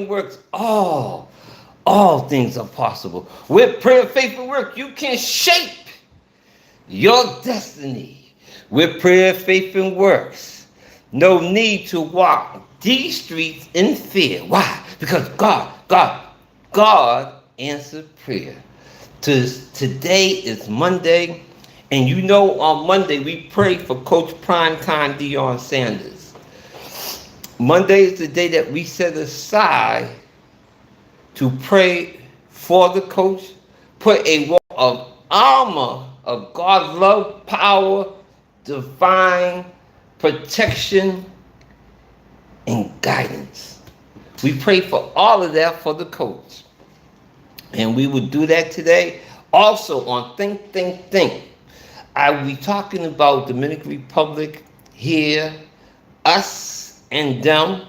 works, all things are possible. With prayer, faith, and work, you can shape your destiny. With prayer, faith, and works, no need to walk these streets in fear. Why? Because God answered prayer. Today is Monday, and you know on Monday we pray for Coach PrimeTimeDeionSanders. Monday is the day that we set aside to pray for the coach, put a wall of armor of God's love, power, divine protection, and guidance. We pray for all of that for the coach. And we will do that today. Also on Think. I will be talking about Dominican Republic here, us and them.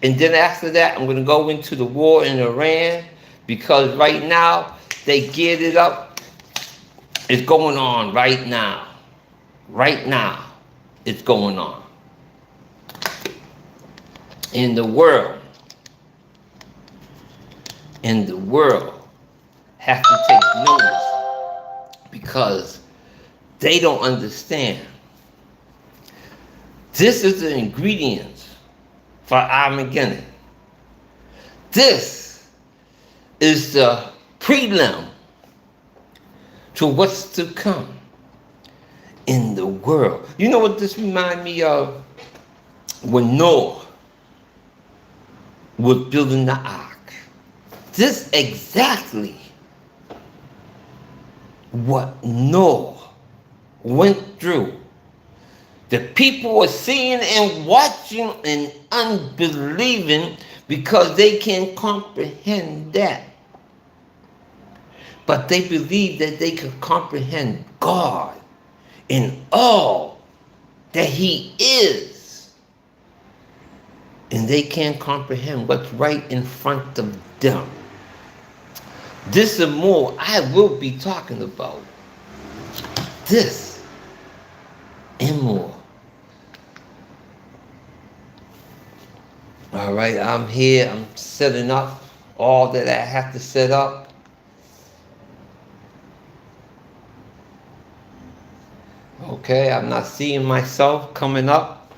And then after that, I'm going to go into the war in Iran because right now they geared it up. It's going on right now. Right now, it's going on. In the world have to take notice because they don't understand. This is the ingredients for Armageddon. This is the prelim to what's to come in the world. You know what this reminds me of? When Noah was building the ark. This exactly what Noah went through. The people were seeing and watching and unbelieving because they can't comprehend that. But they believed that they could comprehend God in all that He is. And they can't comprehend what's right in front of them. This and more I will be talking about. This and more. All right, I'm here. I'm setting up all that I have to set up. Okay, I'm not seeing myself coming up.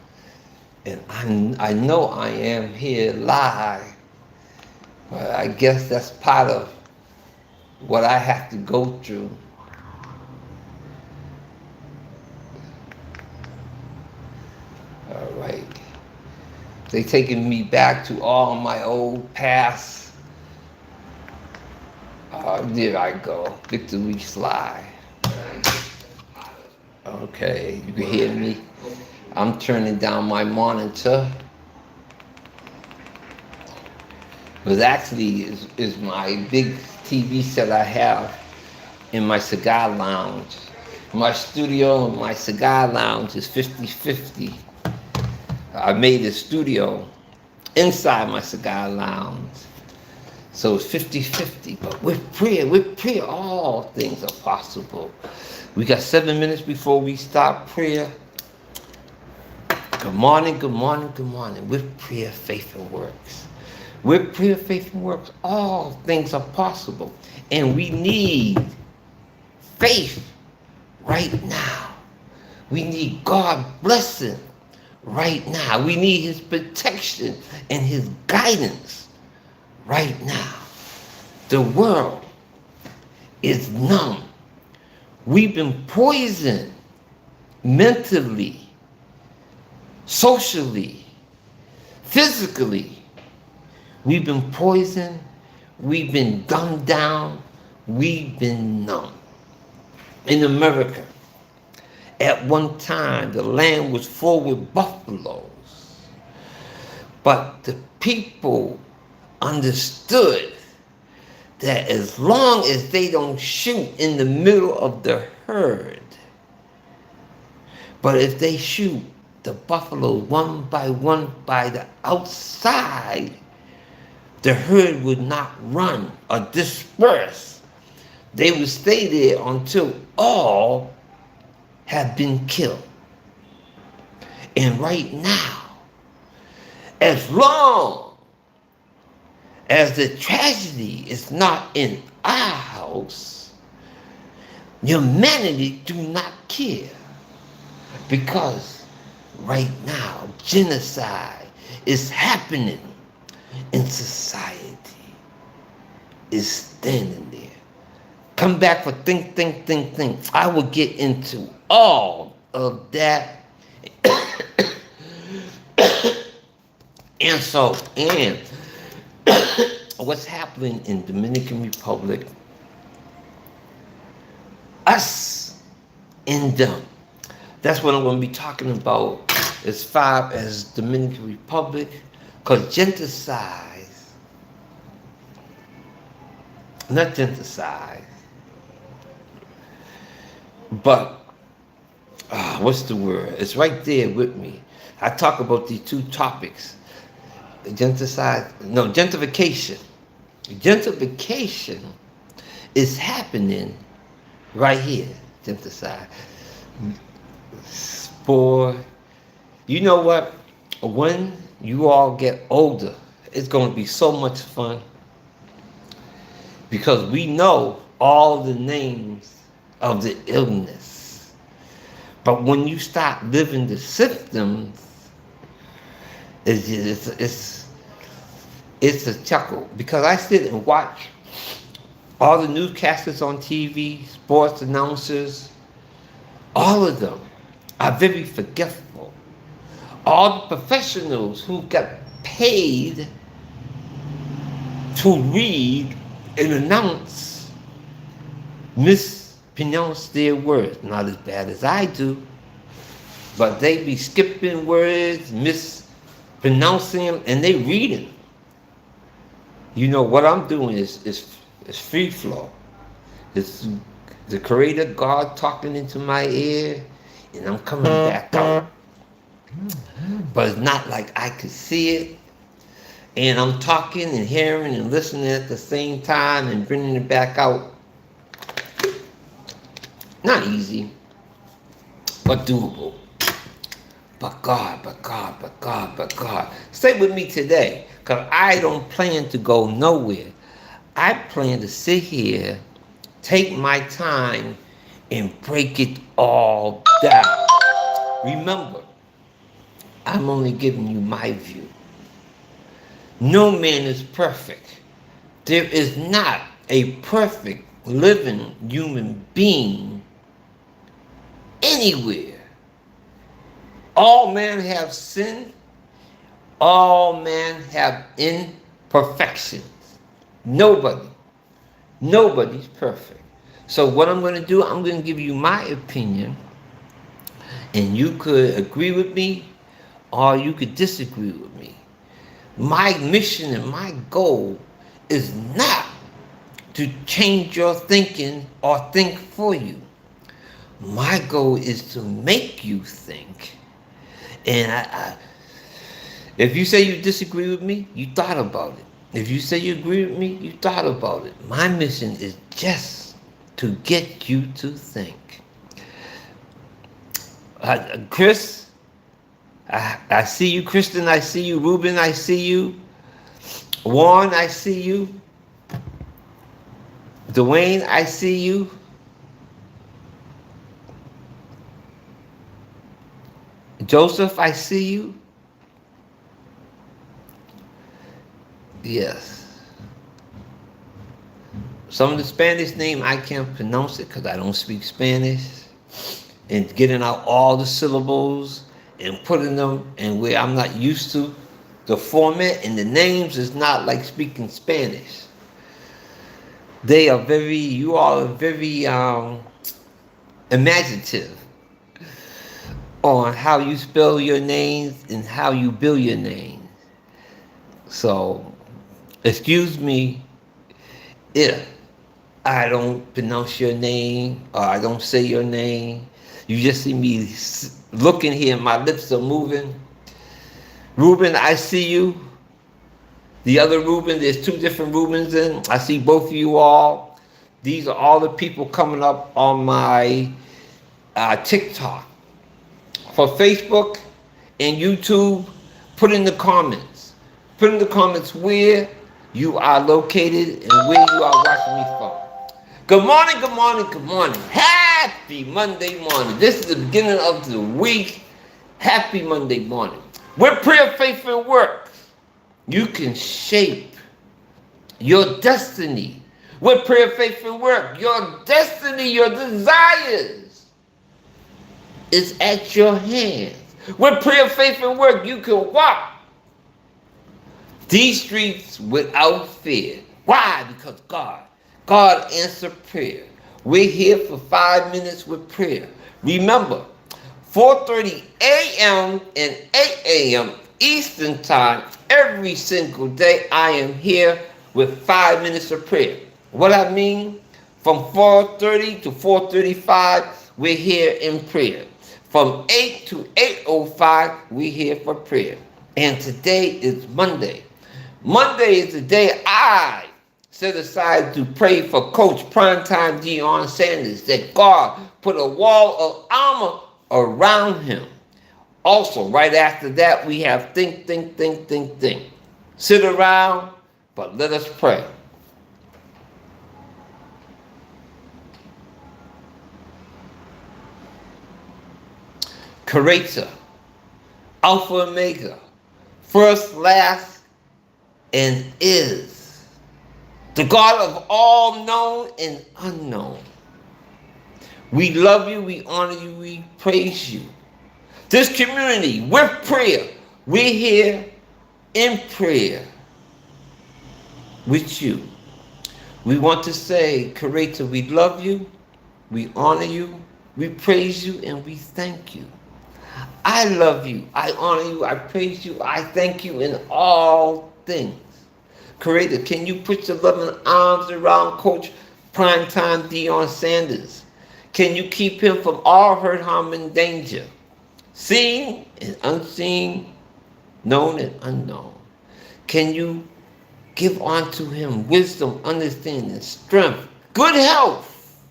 And I know I am here live. But I guess that's part of what I have to go through. All right. They taking me back to all my old past. There I go. Victory slide. Okay, you can hear me. I'm turning down my monitor. But actually is my big TV set I have in my cigar lounge. My studio and my cigar lounge is 50-50. I made a studio inside my cigar lounge. So it's 50-50. But with prayer, all things are possible. We got 7 minutes before we start prayer. Good morning. With prayer, faith, and works. With prayer, faith, and works, all things are possible. And we need faith right now. We need God's blessing right now. We need His protection and His guidance right now. The world is numb. We've been poisoned mentally, socially, physically. We've been poisoned. We've been dumbed down. We've been numb. In America, at one time, the land was full with buffaloes. But the people understood that as long as they don't shoot in the middle of the herd, but if they shoot the buffaloes one by the outside, the herd would not run or disperse. They would stay there until all have been killed. And right now, as long As the tragedy is not in our house, humanity do not care. Because right now, genocide is happening in society. Is standing there. Come back for think. I will get into all of that. and what's happening in Dominican Republic, us and them. That's what I'm going to be talking about as far as Dominican Republic, because not genocide, but what's the word? It's right there with me. I talk about these two topics. Gentrification. Gentrification is happening right here. Genocide. Boy, you know what? When you all get older, it's going to be so much fun. Because we know all the names of the illness. But when you start living the symptoms, it's a chuckle. Because I sit and watch all the newscasters on TV, sports announcers, all of them are very forgetful. All the professionals who got paid to read and announce mispronounce their words. Not as bad as I do, but they be skipping words, mispronouncing them, and they reading. You know what I'm doing is free flow. It's the Creator God talking into my ear, and I'm coming back out. But it's not like I could see it. And I'm talking and hearing and listening at the same time and bringing it back out. Not easy, but doable. But God. Stay with me today, because I don't plan to go nowhere. I plan to sit here, take my time, and break it all down. Remember, I'm only giving you my view. No man is perfect. There is not a perfect living human being anywhere. All men have sinned. All men have imperfections. Nobody's perfect. So what I'm going to do, I'm going to give you my opinion, and you could agree with me or you could disagree with me. My mission and my goal is not to change your thinking or think for you. My goal is to make you think. And if you say you disagree with me, you thought about it. If you say you agree with me, you thought about it. My mission is just to get you to think. Chris, I see you. Kristen, I see you. Ruben, I see you. Warren, I see you. Dwayne, I see you. Joseph, I see you. Yes. Some of the Spanish name, I can't pronounce it because I don't speak Spanish. And getting out all the syllables and putting them in where I'm not used to. The format and the names is not like speaking Spanish. You all are very imaginative on how you spell your names and how you build your names. So, excuse me if I don't pronounce your name or I don't say your name. You just see me looking here, my lips are moving. Ruben, I see you. The other Ruben, there's two different Rubens in. I see both of you all. These are all the people coming up on my TikTok. For Facebook and YouTube, put in the comments. Put in the comments where you are located and where you are watching me from. Good morning, good morning, good morning. Happy Monday morning. This is the beginning of the week. Happy Monday morning. With prayer, faith, and work, you can shape your destiny. With prayer, faith, and work, your destiny, your desires is at your hands. With prayer, faith, and work, you can walk these streets without fear. Why? Because God answered prayer. We're here for 5 minutes with prayer. Remember, 4:30 a.m. and 8 a.m. Eastern Time, every single day, I am here with 5 minutes of prayer. What I mean, from 4:30 to 4:35, we're here in prayer. From 8 to 8:05, we're here for prayer. And today is Monday. Monday is the day I set aside to pray for Coach PrimeTimeDeionSanders, that God put a wall of armor around him. Also, right after that, we have think. Sit around, but let us pray. Creator, Alpha Omega, first, last, and is the God of all known and unknown. We love you, we honor you, we praise you. This community, with prayer, we're here in prayer with you. We want to say, Creator, we love you, we honor you, we praise you, and we thank you. I love you, I honor you, I praise you, I thank you in all things. Creator, can you put your loving arms around Coach PrimeTimeDeionSanders? Can you keep him from all hurt, harm, and danger? Seen and unseen, known and unknown. Can you give unto him wisdom, understanding, strength, good health,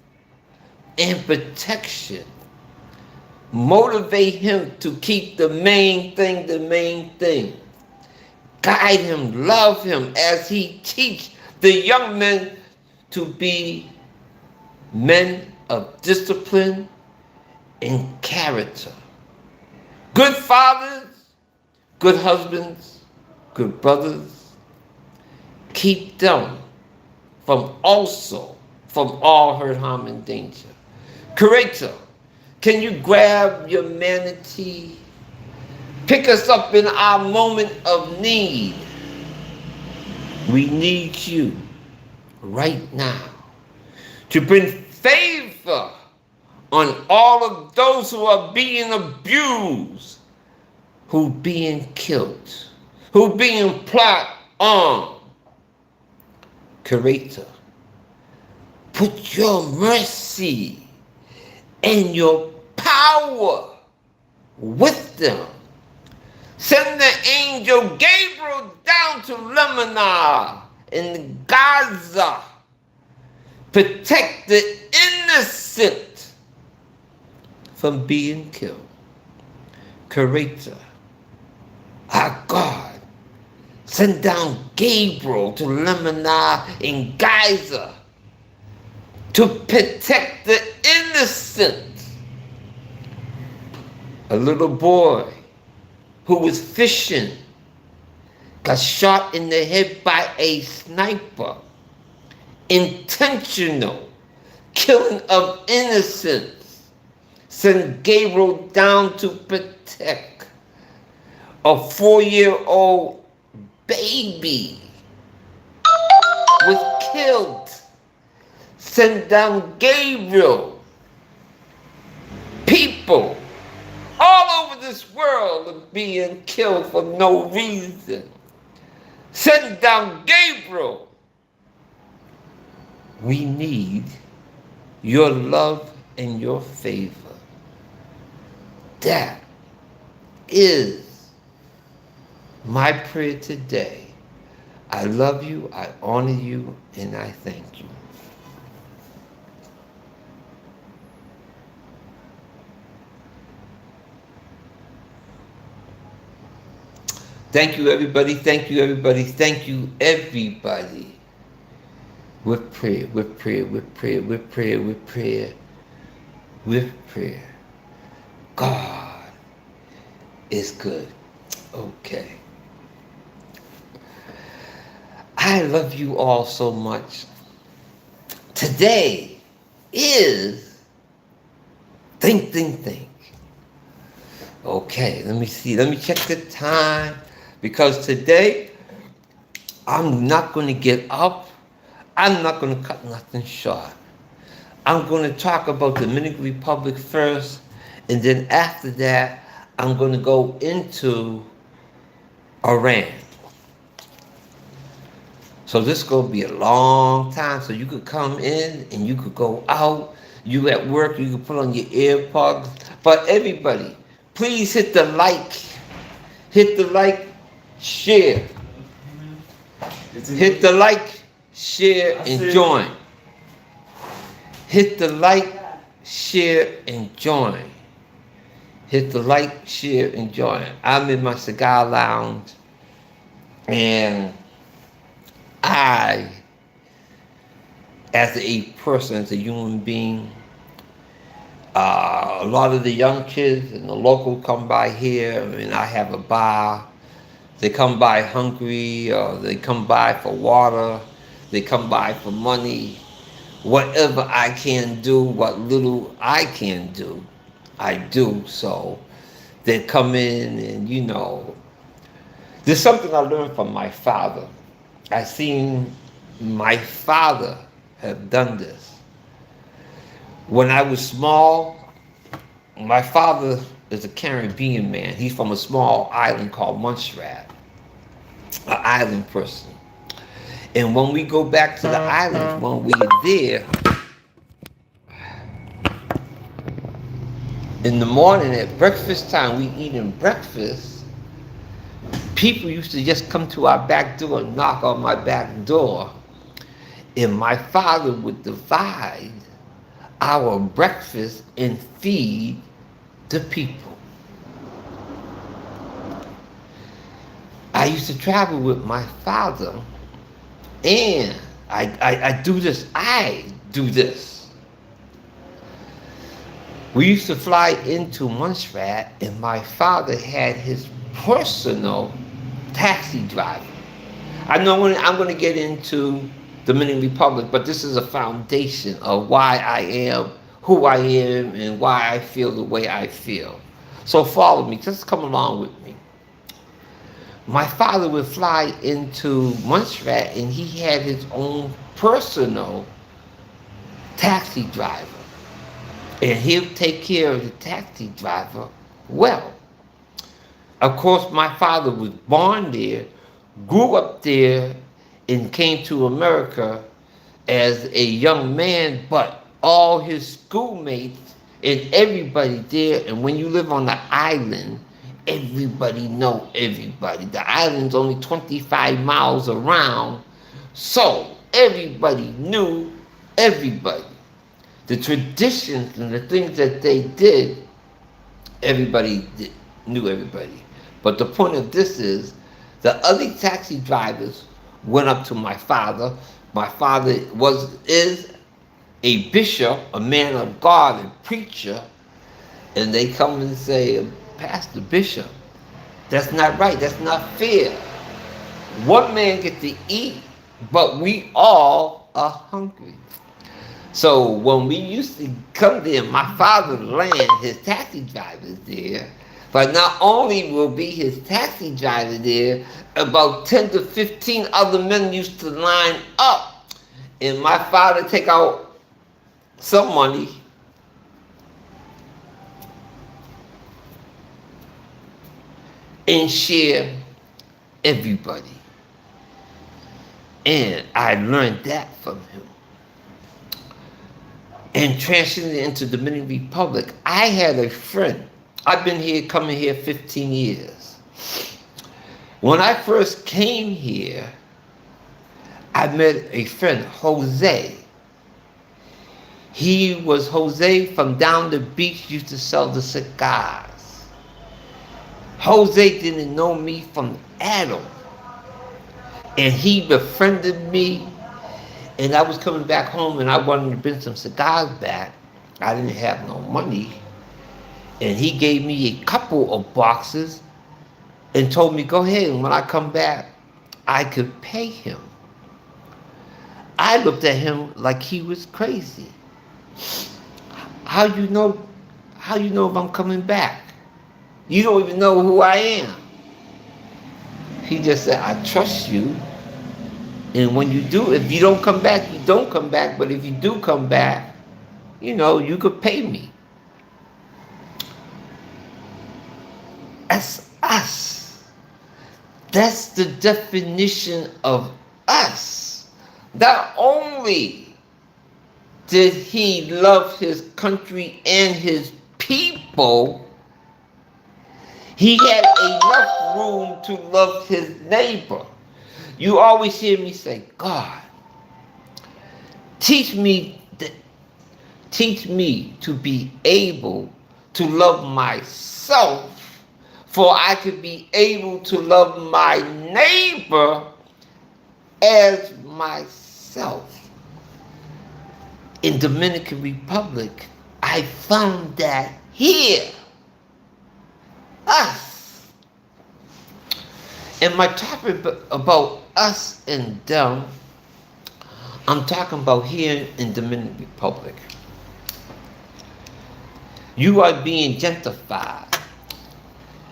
and protection? Motivate him to keep the main thing. Guide him, love him as he teach the young men to be men of discipline and character. Good fathers, good husbands, good brothers. Keep them from all hurt, harm, and danger. Creator, can you grab humanity? Pick us up in our moment of need. We need you right now to bring favor on all of those who are being abused, who being killed, who being plot on. Creator, put your mercy and your power with them. Send the angel Gabriel down to Lebanon and Gaza. Protect the innocent from being killed. Creator, our God, send down Gabriel to Lebanon and Gaza to protect the innocent. A little boy who was fishing got shot in the head by a sniper. Intentional killing of innocents. Send Gabriel down to protect a 4-year-old baby was killed. Send down Gabriel. People all over this world are being killed for no reason. Send down Gabriel. We need your love and your favor. That is my prayer today. I love you, I honor you, and I thank you. Thank you, everybody. Thank you, everybody. Thank you, everybody. With prayer, with prayer, with prayer, with prayer, with prayer, with prayer. God is good. Okay. I love you all so much. Today is think. Okay, let me see. Let me check the time. Because today, I'm not going to get up. I'm not going to cut nothing short. I'm going to talk about the Dominican Republic first. And then after that, I'm going to go into Iran. So this is going to be a long time. So you could come in and you could go out. You at work, you can put on your earplugs. But everybody, please hit the like. Hit the like, share. Hit the like, share, and join. Hit the like, share, and join. Hit the like, share, and join. I'm in my cigar lounge. And I, as a person, as a human being, a lot of the young kids and the local come by here. I mean, I have a bar. They come by hungry, or they come by for water. They come by for money. Whatever I can do, what little I can do, I do. So they come in and, you know, there's something I learned from my father. I seen my father have done this. When I was small, my father is a Caribbean man. He's from a small island called Montserrat, an island person. And when we go back to the island, when we're there, in the morning at breakfast time, we eating breakfast, people used to just come to our back door and knock on my back door. And my father would divide our breakfast and feed the people. I used to travel with my father, and I do this. We used to fly into Montserrat, and my father had his personal taxi driver. I know I'm going to get into Dominican Republic, but this is a foundation of why I am who I am and why I feel the way I feel. So follow me, just come along with me. My father would fly into Montserrat, and he had his own personal taxi driver. And he'll take care of the taxi driver well. Of course, my father was born there, grew up there, and came to America as a young man, but all his schoolmates and everybody there, and when you live on the island, everybody know everybody. The island's only 25 miles around, so everybody knew everybody. The traditions and the things that they did, knew everybody. But the point of this is, the other taxi drivers went up to my father. My father is a bishop, a man of God, a preacher, and they come and say, Pastor Bishop, that's not right, that's not fair. One man gets to eat, but we all are hungry. So when we used to come there, my father land his taxi drivers there, but not only will be his taxi driver there, about 10 to 15 other men used to line up, and my father take out some money and share everybody. And I learned that from him. And transitioning into the Dominican Republic, I had a friend. I've been coming here 15 years. When I first came here, I met a friend, Jose. Jose from down the beach used to sell the cigars. Jose didn't know me from Adam. And he befriended me. And I was coming back home and I wanted to bring some cigars back. I didn't have no money. And he gave me a couple of boxes and told me, go ahead. And when I come back, I could pay him. I looked at him like he was crazy. How you know if I'm coming back? You don't even know who I am. He just said, I trust you. And when you do, if you don't come back, you don't come back. But if you do come back, you could pay me. That's us. That's the definition of us. Not only did he love his country and his people, he had enough room to love his neighbor. You always hear me say, God, teach me to be able to love myself, for I could be able to love my neighbor as myself. In Dominican Republic, I found that here. Us. And my topic about us and them, I'm talking about here in Dominican Republic. You are being gentrified.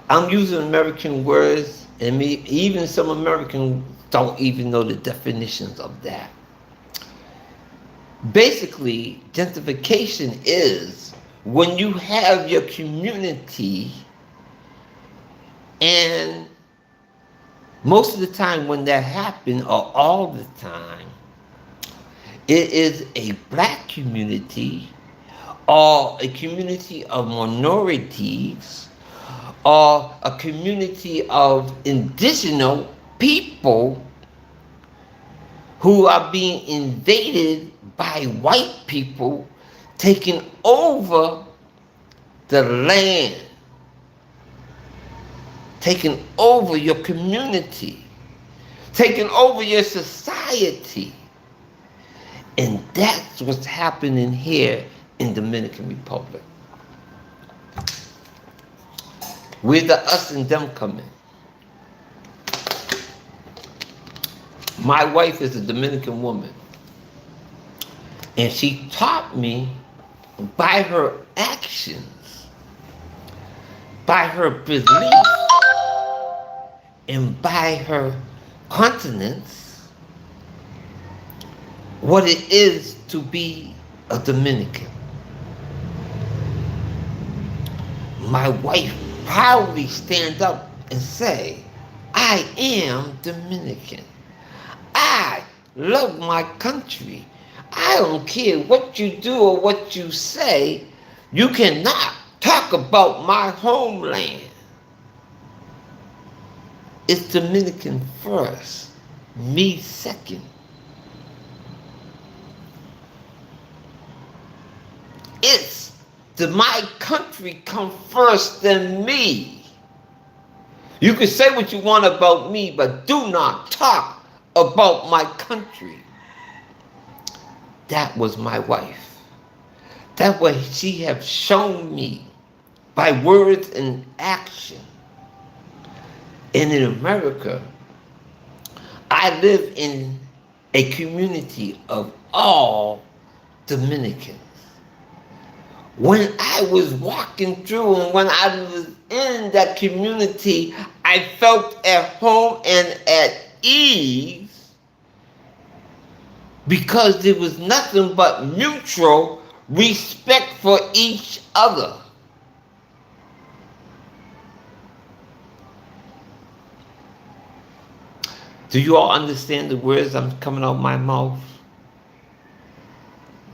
I'm using American words, and even some Americans don't even know the definitions of that. Basically, gentrification is when you have your community, and most of the time when that happens, or all the time, it is a black community or a community of minorities or a community of indigenous people who are being invaded by white people, taking over the land, taking over your community, taking over your society. And that's what's happening here in Dominican Republic. Where the us and them come in. My wife is a Dominican woman, and she taught me by her actions, by her belief, and by her countenance, what it is to be a Dominican. My wife proudly stand up and say, I am Dominican. I love my country. I don't care what you do or what you say. You cannot talk about my homeland. It's Dominican first, me second. It's my country come first than me. You can say what you want about me, but do not talk about my country. That was my wife. That what she have shown me by words and action. And in America, I live in a community of all Dominicans. When I was walking through and when I was in that community, I felt at home and at ease because there was nothing but mutual respect for each other. Do you all understand the words I'm coming out of my mouth?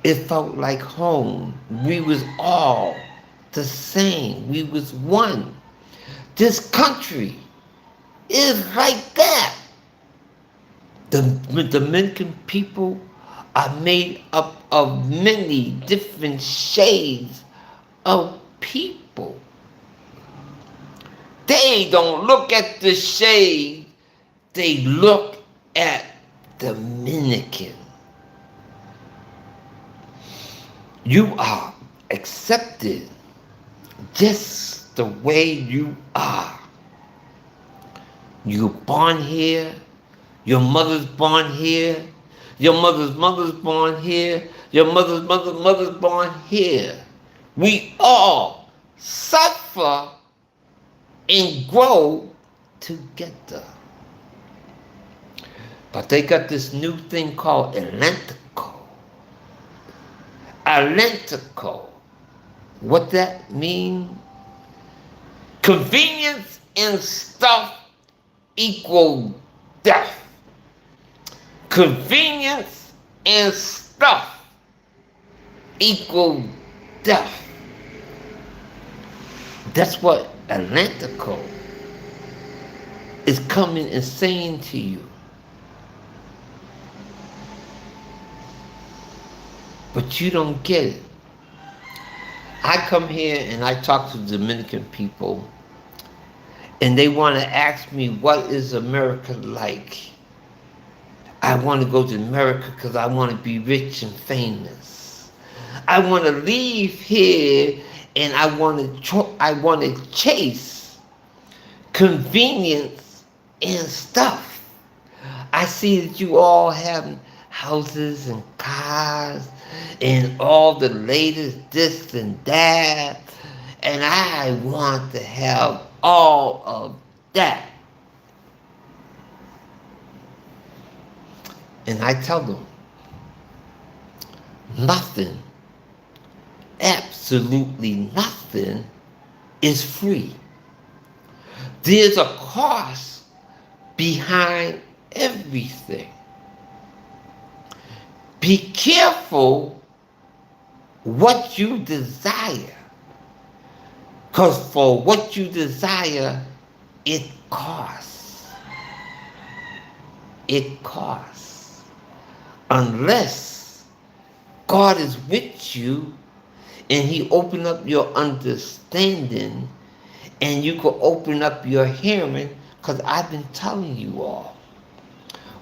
It felt like home. We was all the same. We was one. This country is like that. The Dominican people are made up of many different shades of people. They don't look at the shade. They look at Dominican. You are accepted just the way you are. You're born here. Your mother's born here. Your mother's born here. Your mother's born here. We all suffer and grow together. But they got this new thing called Atlantico. Atlantico. What that mean? Convenience and stuff equal death. Convenience and stuff equal death. That's what Atlantico is coming and saying to you. But you don't get it. I come here and I talk to Dominican people, and they want to ask me, what is America like? I want to go to America because I want to be rich and famous. I want to leave here and I want to chase convenience and stuff. I see that you all have houses and cars and all the latest this and that, and I want to have all of that. And I tell them, nothing, absolutely nothing is free. There's a cost behind everything. Be careful what you desire, because for what you desire, it costs. It costs. Unless God is with you and He open up your understanding and you can open up your hearing, because I've been telling you all,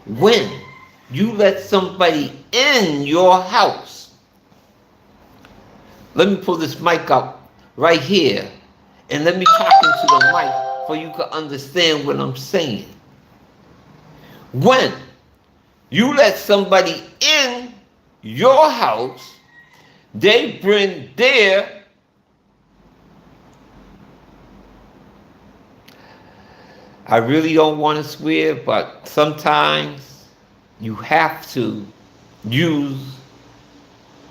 when you let somebody in your house, let me pull this mic up right here and let me talk into the mic so you can understand what I'm saying. When you let somebody in your house, they bring their I really don't want to swear, but sometimes you have to use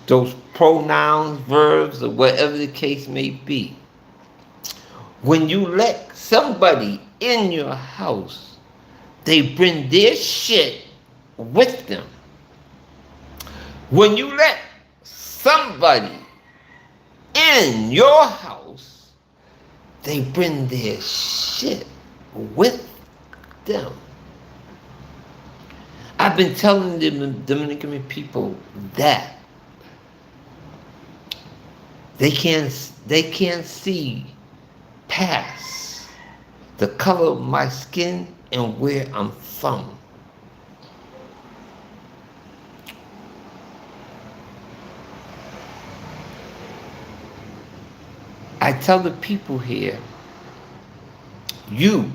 those pronouns, verbs, or whatever the case may be. When you let somebody in your house, they bring their shit with them. When you let somebody in your house, they bring their shit with them. I've been telling the Dominican people that they can't see past the color of my skin and where I'm from. I tell the people here, you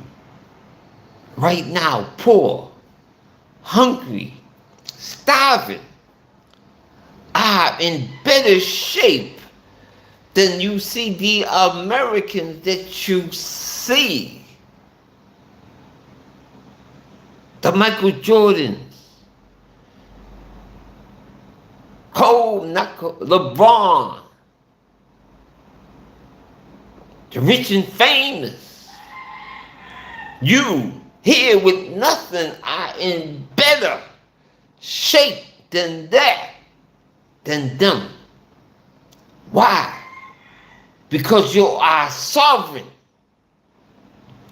right now poor, hungry, starving, are in better shape than you see the Americans that you see. The Michael Jordans, LeBron, the rich and famous. You here with nothing are in better shape than that, than them. Why? Because you are sovereign.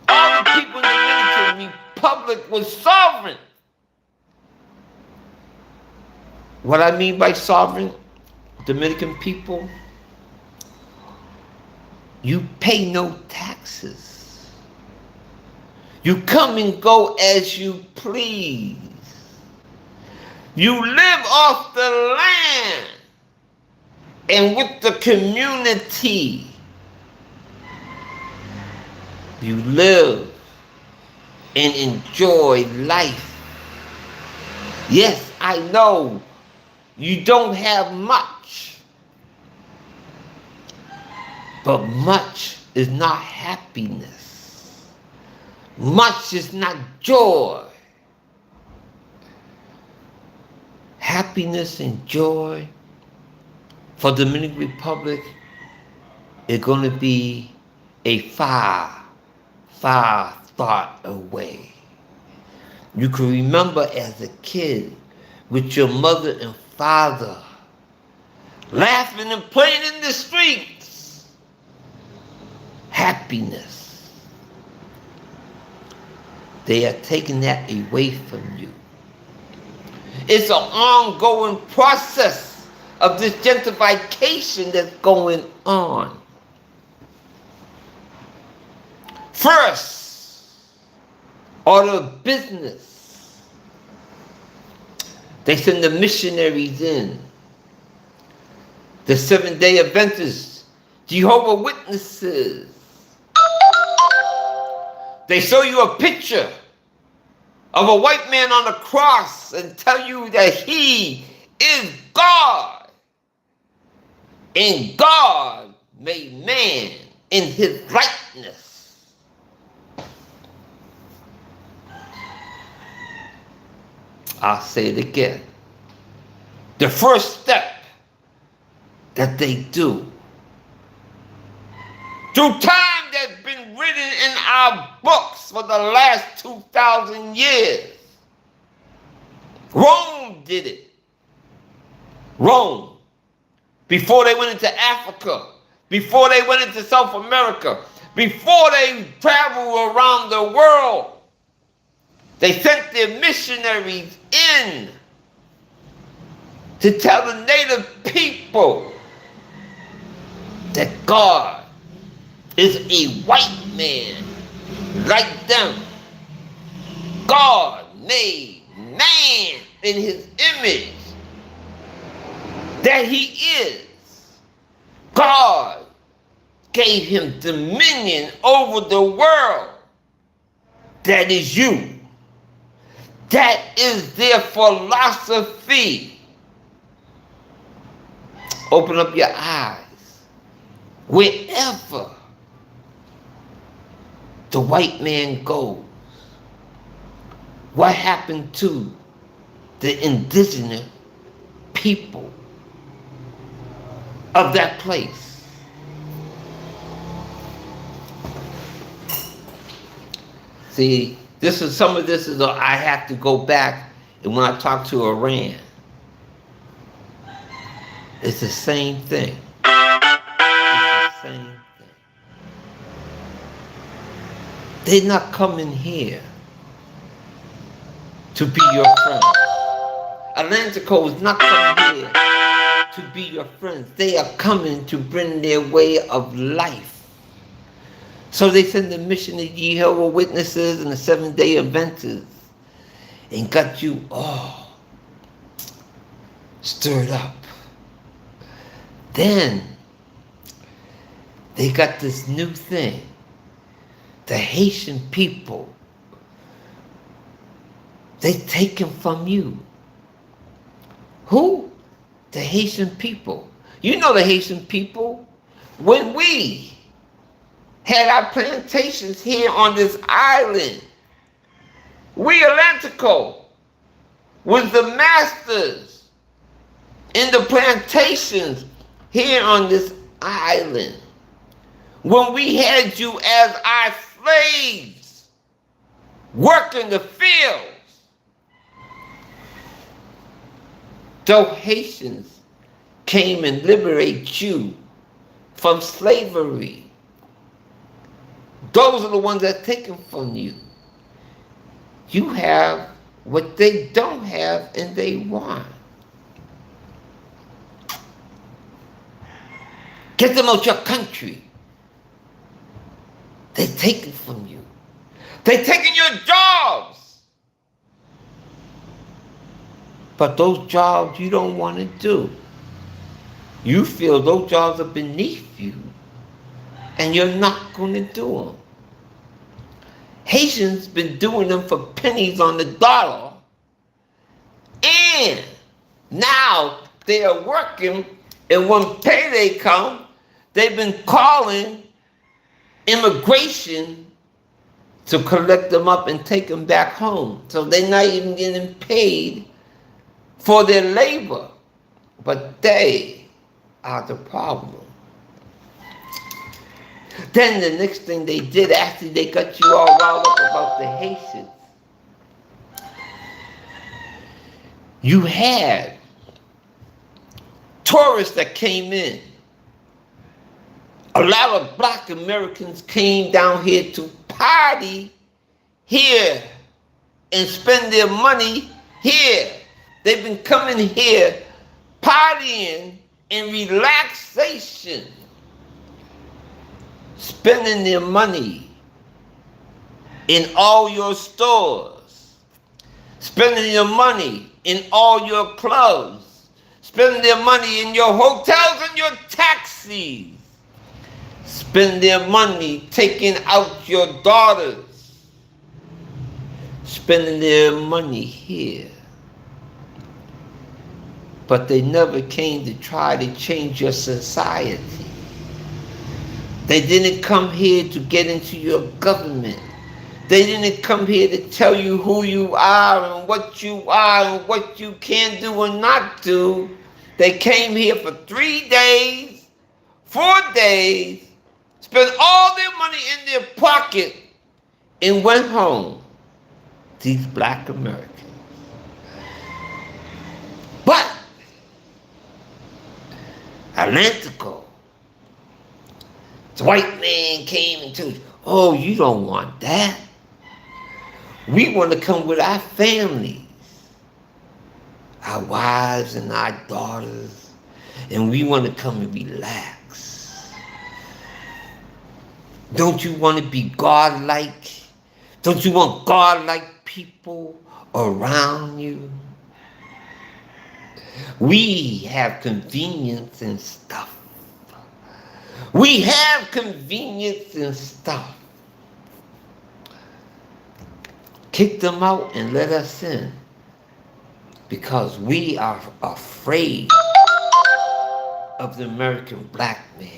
All the people in the Dominican Republic was sovereign. What I mean by sovereign, Dominican people, you pay no taxes. You come and go as you please. You live off the land and with the community. You live and enjoy life. Yes, I know you don't have much, but much is not happiness. Much is not joy. Happiness and joy for the Dominican Republic is going to be a far thought away. You can remember as a kid with your mother and father laughing and playing in the streets. Happiness. They are taking that away from you. It's an ongoing process of this gentrification that's going on. First, order of business. They send the missionaries in. The Seventh-day Adventists, Jehovah's Witnesses. They show you a picture of a white man on the cross and tell you that he is God. And God made man in his likeness. I'll say it again. The first step that they do, through time that's been written in our books for the last 2,000 years, Rome did it. Rome, before they went into Africa, before they went into South America, before they traveled around the world, they sent their missionaries in to tell the native people that God is a white man like them. God made man in his image. That he is. God gave him dominion over the world. That is you. That is their philosophy. Open up your eyes. Wherever the white man goes, what happened to the indigenous people of that place? See, some of this is I have to go back, and when I talk to Iran, it's the same thing. It's the same thing. They're not coming here to be your friends. Atlantico is not coming here to be your friends. They are coming to bring their way of life. So they send the mission to Jehovah's Witnesses and the Seventh-day Adventists and got you all stirred up. Then they got this new thing. The Haitian people, they taken from you. Who? The Haitian people. You know the Haitian people. When we had our plantations here on this island, we Atlantico was the masters in the plantations here on this island. When we had you as our slaves, working the fields, the Haitians came and liberated you from slavery. Those are the ones that are taken from you. You have what they don't have and they want. Get them out your country. They take it from you. They're taking your jobs. But those jobs you don't want to do. You feel those jobs are beneath you, and you're not going to do them. Haitians been doing them for pennies on the dollar, and now they are working, and when payday comes, they've been calling immigration to collect them up and take them back home. So they're not even getting paid for their labor, but they are the problem. Then the next thing they did, after they got you all riled up about the Haitians, you had tourists that came in. A lot of black Americans came down here to party here and spend their money here. They've been coming here partying and relaxation, spending their money in all your stores, spending your money in all your clubs, spending their money in your hotels and your taxis, spend their money taking out your daughters, spending their money here. But they never came to try to change your society. They didn't come here to get into your government. They didn't come here to tell you who you are and what you are and what you can do and not do. They came here for 3 days, 4 days, spent all their money in their pocket, and went home. These black Americans. But Atlantico, the white man came and told you, oh, you don't want that. We want to come with our families, our wives and our daughters, and we want to come and relax. Don't you want to be God-like? Don't you want God-like people around you? We have convenience and stuff. We have convenience and stuff. Kick them out and let us in, because we are afraid of the American black man.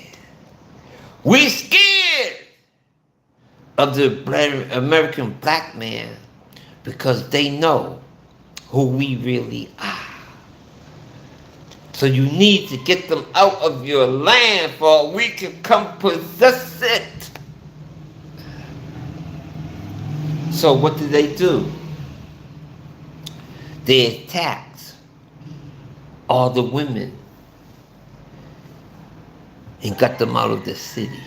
We're scared of the American black man because they know who we really are. So you need to get them out of your land for we can come possess it. So what did they do? They attacked all the women and got them out of the city.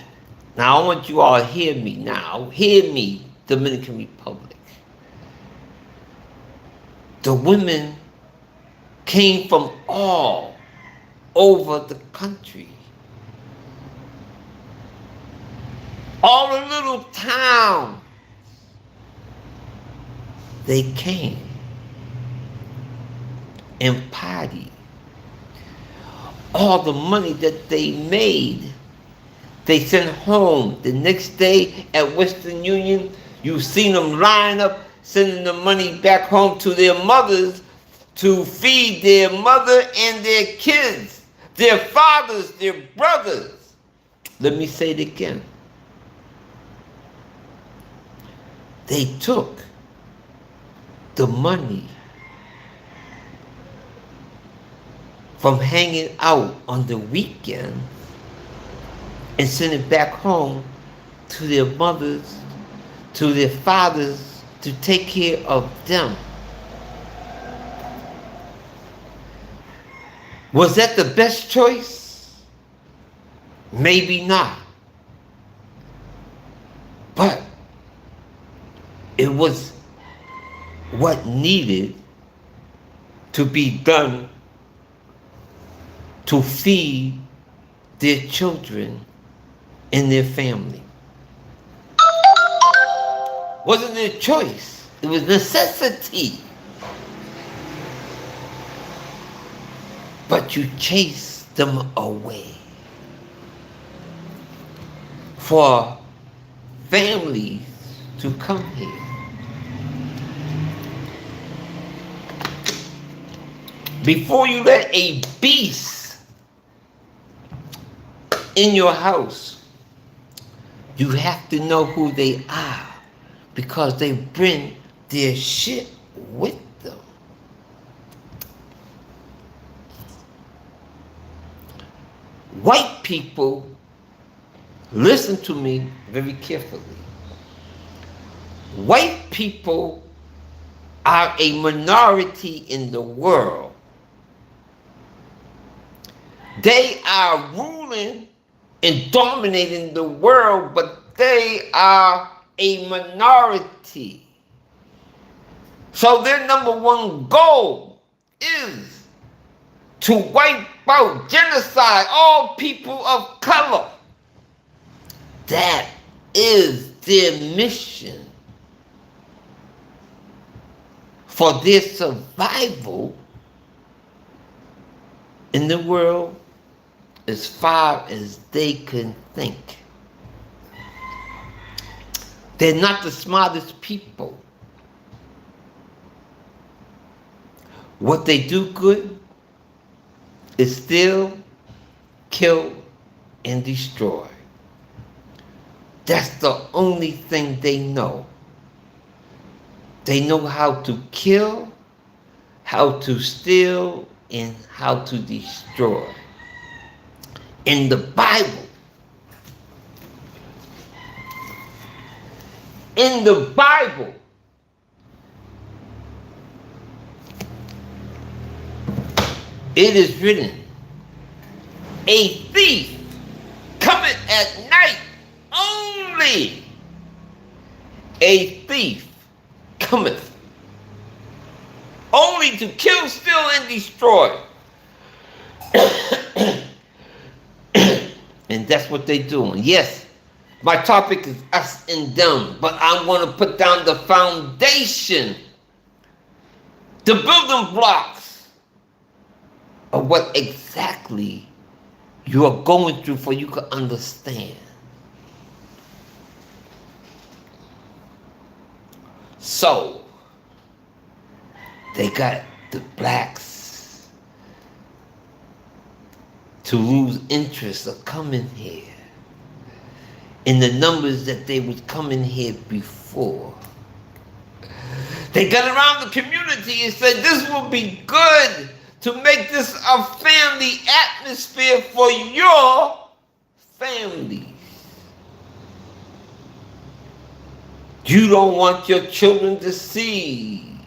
Now I want you all to hear me now. Hear me, Dominican Republic. The women came from all over the country. All the little towns, they came and partied. All the money that they made, they sent home. The next day at Western Union, you've seen them line up, sending the money back home to their mothers to feed their mother and their kids, their fathers, their brothers. Let me say it again. They took the money from hanging out on the weekend and sent it back home to their mothers, to their fathers, to take care of them. Was that the best choice? Maybe not. But it was what needed to be done to feed their children and their family. Wasn't a choice. It was necessity. But you chased them away. For families to come here. Before you let a beast in your house, you have to know who they are, because they bring their shit with them. White people, listen to me very carefully. White people are a minority in the world. They are ruling and dominating the world, but they are a minority. So their number one goal is to wipe out, genocide all people of color. That is their mission. For their survival in the world as far as they can think. They're not the smartest people. What they do good is steal, kill, and destroy. That's the only thing they know. They know how to kill, how to steal, and how to destroy. In the Bible, it is written, a thief cometh at night only. A thief cometh only to kill, steal, and destroy. And that's what they're doing. Yes, my topic is us and them, but I want to put down the foundation, the building blocks of what exactly you are going through, for you to understand. So, they got the blacks to lose interest of coming here in the numbers that they was coming here before. They got around the community and said, this will be good to make this a family atmosphere for your families. You don't want your children to see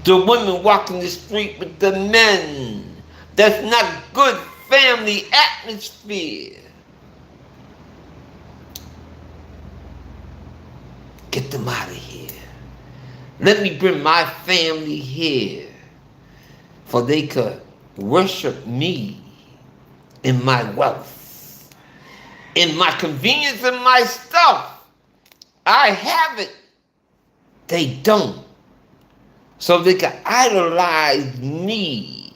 the women walking the street with the men. That's not good family atmosphere. Get them out of here. Let me bring my family here, for they could worship me in my wealth, in my convenience, in my stuff. I have it. They don't. So they can idolize me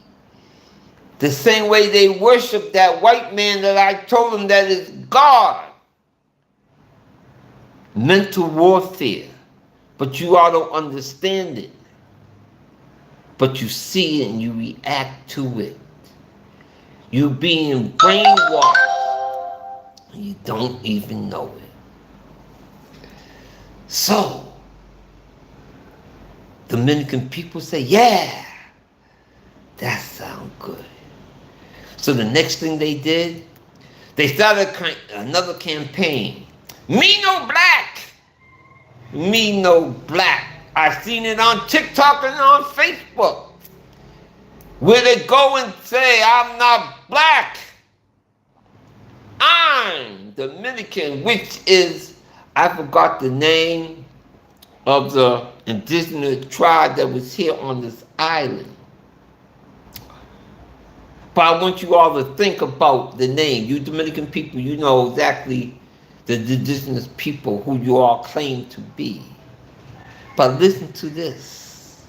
the same way they worship that white man that I told them that is God. Mental warfare. But you all don't understand it. But you see it and you react to it. You being brainwashed and you don't even know it. So, Dominican people say, yeah, that sounds good. So the next thing they did, they started another campaign. Me no black. Me no black. I've seen it on TikTok and on Facebook, where they go and say, I'm not black. I'm Dominican, which is, I forgot the name of the indigenous tribe that was here on this island. But I want you all to think about the name. You Dominican people, you know exactly the indigenous people who you all claim to be. But listen to this.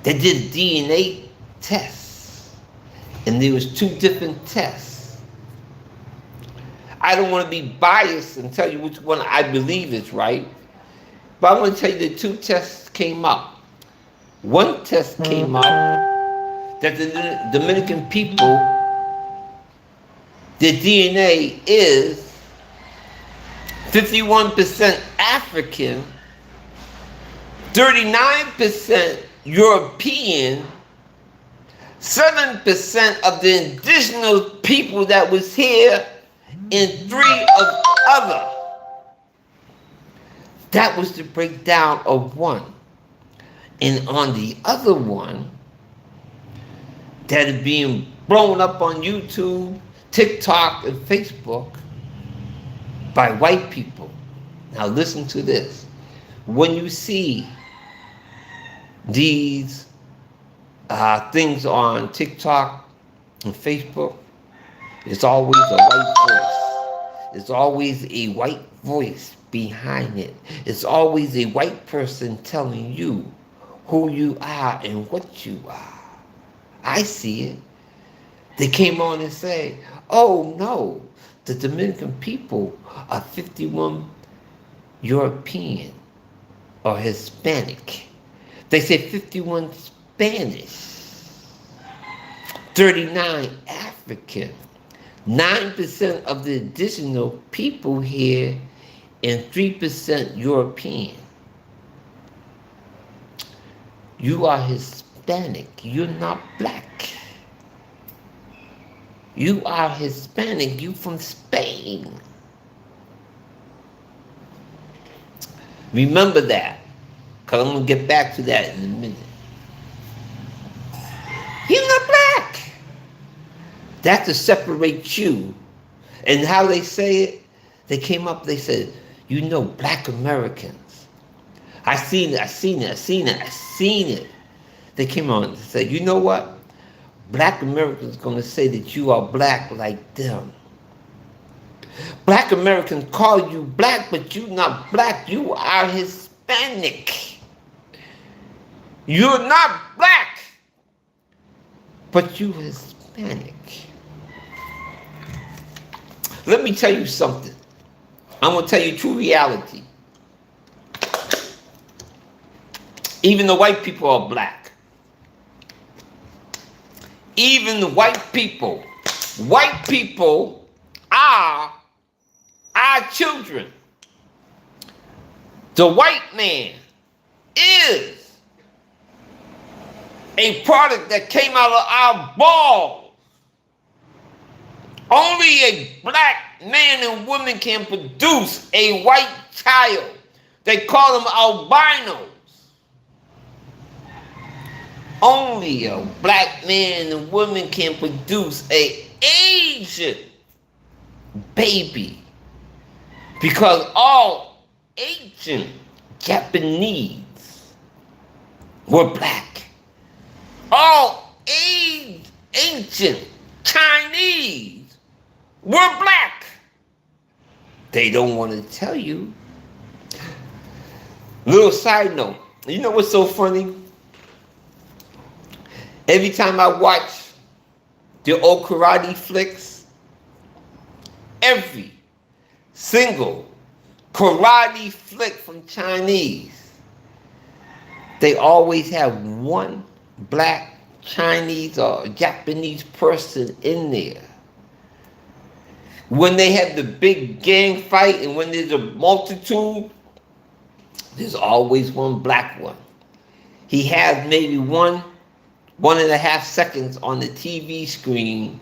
They did DNA tests, and there was 2 different tests. I don't want to be biased and tell you which one I believe is right, but I want to tell you the 2 tests came up. One test came up that the Dominican people, their DNA is 51% African, 39% European, 7% of the indigenous people that was here, and 3 of other. That was the breakdown of one. And on the other one, that is being blown up on YouTube, TikTok, and Facebook by white people. Now listen to this. When you see these things on TikTok and Facebook, it's always a white voice. It's always a white voice behind it. It's always a white person telling you who you are and what you are. I see it. They came on and say, oh no, the Dominican people are 51 European or Hispanic. They say 51 Spanish, 39 African, 9% of the additional people here, and 3% European. You are Hispanic. You're not black. You are Hispanic. You from Spain. Remember that, because I'm going to get back to that in a minute. You're not black. That's to separate you. And how they say it, they came up, they said, you know, black Americans. I seen it. They came on and said, you know what? Black Americans are going to say that you are black like them. Black Americans call you black, but you're not black. You are Hispanic. You're not black, but you're Hispanic. Let me tell you something. I'm going to tell you true reality. Even the white people are black. Even the white people are our children. The white man is a product that came out of our balls. Only a black man and woman can produce a white child. They call them albinos. Only a black man and woman can produce an Asian baby. Because all Asian Japanese were black. All ancient Chinese were black. They don't want to tell you. Little side note. You know what's so funny? Every time I watch the old karate flicks, every single karate flick from Chinese, they always have one black Chinese or Japanese person in there. When they have the big gang fight and when there's a multitude, there's always one black one. He has maybe 1.5 seconds on the TV screen.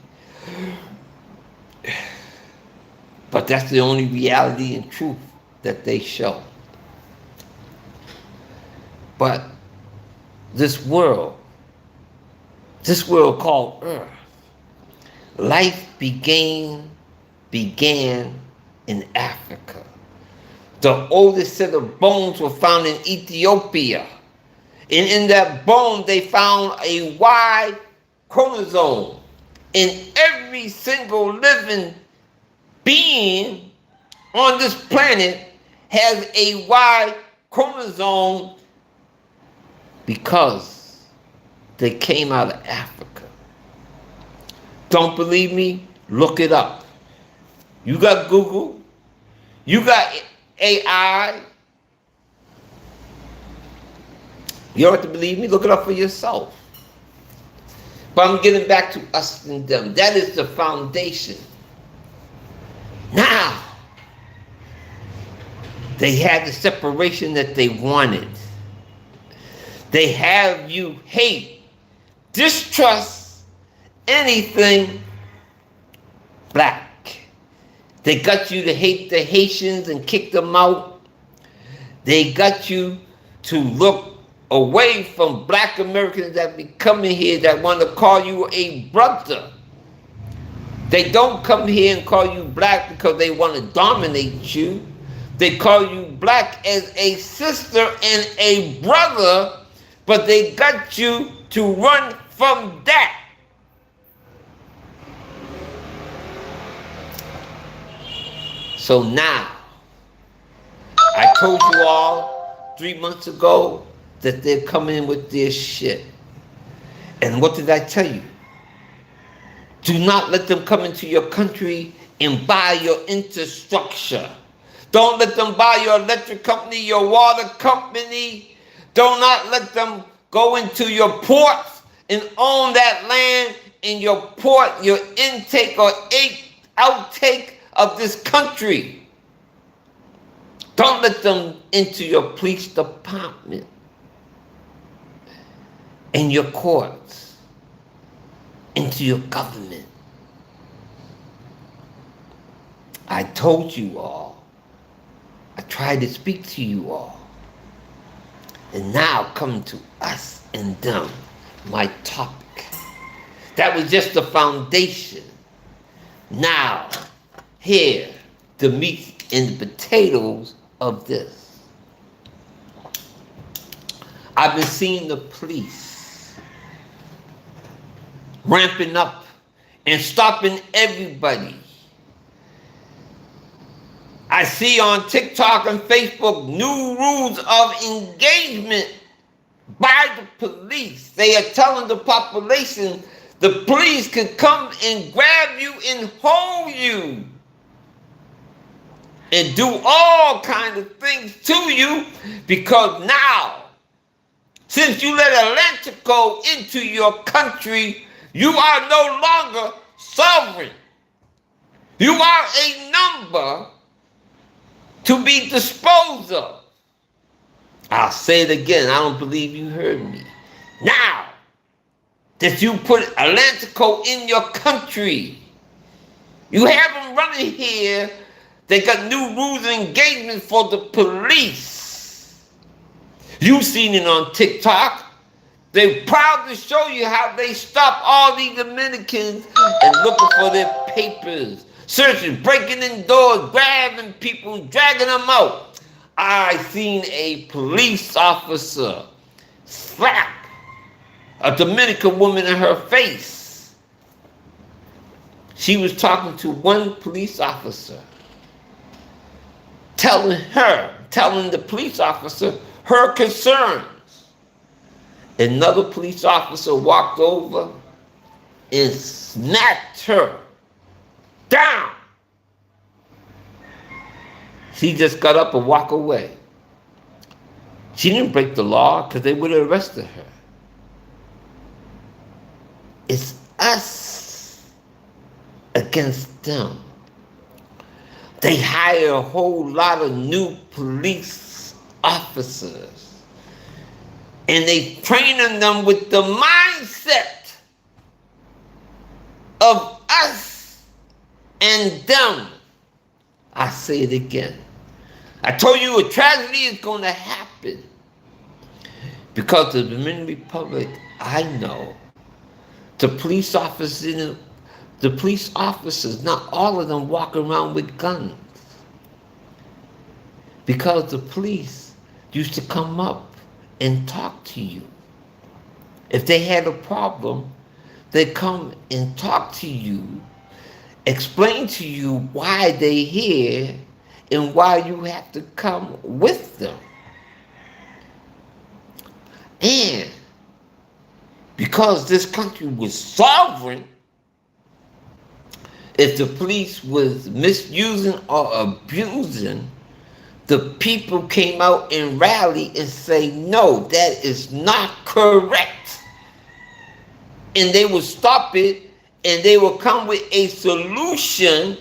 But that's the only reality and truth that they show. But this world called Earth, life began in Africa. The oldest set of bones were found in Ethiopia. And in that bone, they found a Y chromosome. And every single living being on this planet has a Y chromosome because they came out of Africa. Don't believe me? Look it up. You got Google, you got AI. You don't have to believe me? Look it up for yourself. But I'm getting back to us and them. That is the foundation. Now, they had the separation that they wanted. They have you hate, distrust anything black. They got you to hate the Haitians and kick them out. They got you to look away from black Americans that be coming here that want to call you a brother. They don't come here and call you black because they want to dominate you. They call you black as a sister and a brother, but they got you to run from that. So now, I told you all 3 months ago that they're coming with this shit. And what did I tell you? Do not let them come into your country and buy your infrastructure. Don't let them buy your electric company, your water company. Do not let them go into your ports and own that land in your port, your intake or outtake of this country. Don't let them into your police department and your courts, into your government. I told you all. I tried to speak to you all. And now come to us and them, my topic. That was just the foundation. Now, here, the meat and the potatoes of this. I've been seeing the police ramping up and stopping everybody. I see on TikTok and Facebook new rules of engagement by the police. They are telling the population the police can come and grab you and hold you and do all kinds of things to you because now, since you let Atlantic go into your country, you are no longer sovereign. You are a number to be disposed of. I'll say it again. I don't believe you heard me. Now that you put Atlantico in your country, you have them running here. They got new rules of engagement for the police. You've seen it on TikTok. They're proud to show you how they stop all these Dominicans and looking for their papers, searching, breaking in doors, grabbing people, dragging them out. I seen a police officer slap a Dominican woman in her face. She was talking to one police officer, telling the police officer her concerns. Another police officer walked over and smacked her down. She just got up and walked away. She didn't break the law because they would have arrested her. It's us against them. They hire a whole lot of new police officers. And they training them with the mindset of us and them. I say it again. I told you a tragedy is going to happen. Because the Dominican Republic, I know, the police officers, not all of them walk around with guns. Because the police used to come up and talk to you. If they had a problem, they'd come and talk to you, explain to you why they're here, and why you have to come with them. And because this country was sovereign, if the police was misusing or abusing, the people came out and rallied and say, no, that is not correct. And they would stop it, and they would come with a solution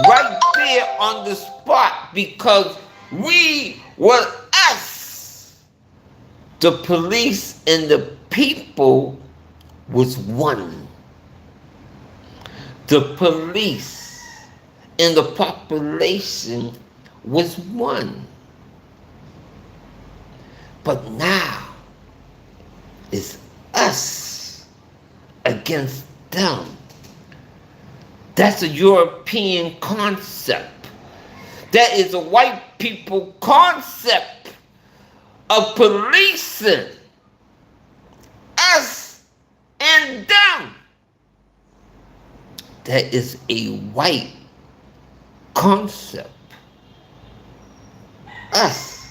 right there on the spot, because we were us. The police and the people was one. The police and the population was one. But now it's us against them. That's a European concept. That is a white people concept of policing us and them. That is a white concept. Us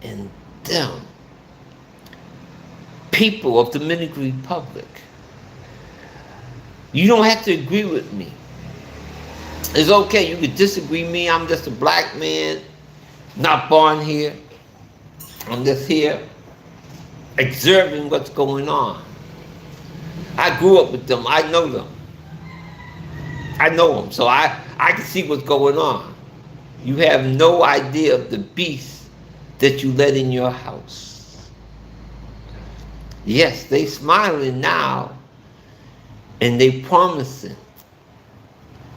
and them. People of the Dominican Republic. You don't have to agree with me. It's okay, you can disagree with me. I'm just a black man, not born here. I'm just here observing what's going on. I grew up with them. I know them. I know them, so I can see what's going on. You have no idea of the beast that you let in your house. Yes, they smiling now, and they promising.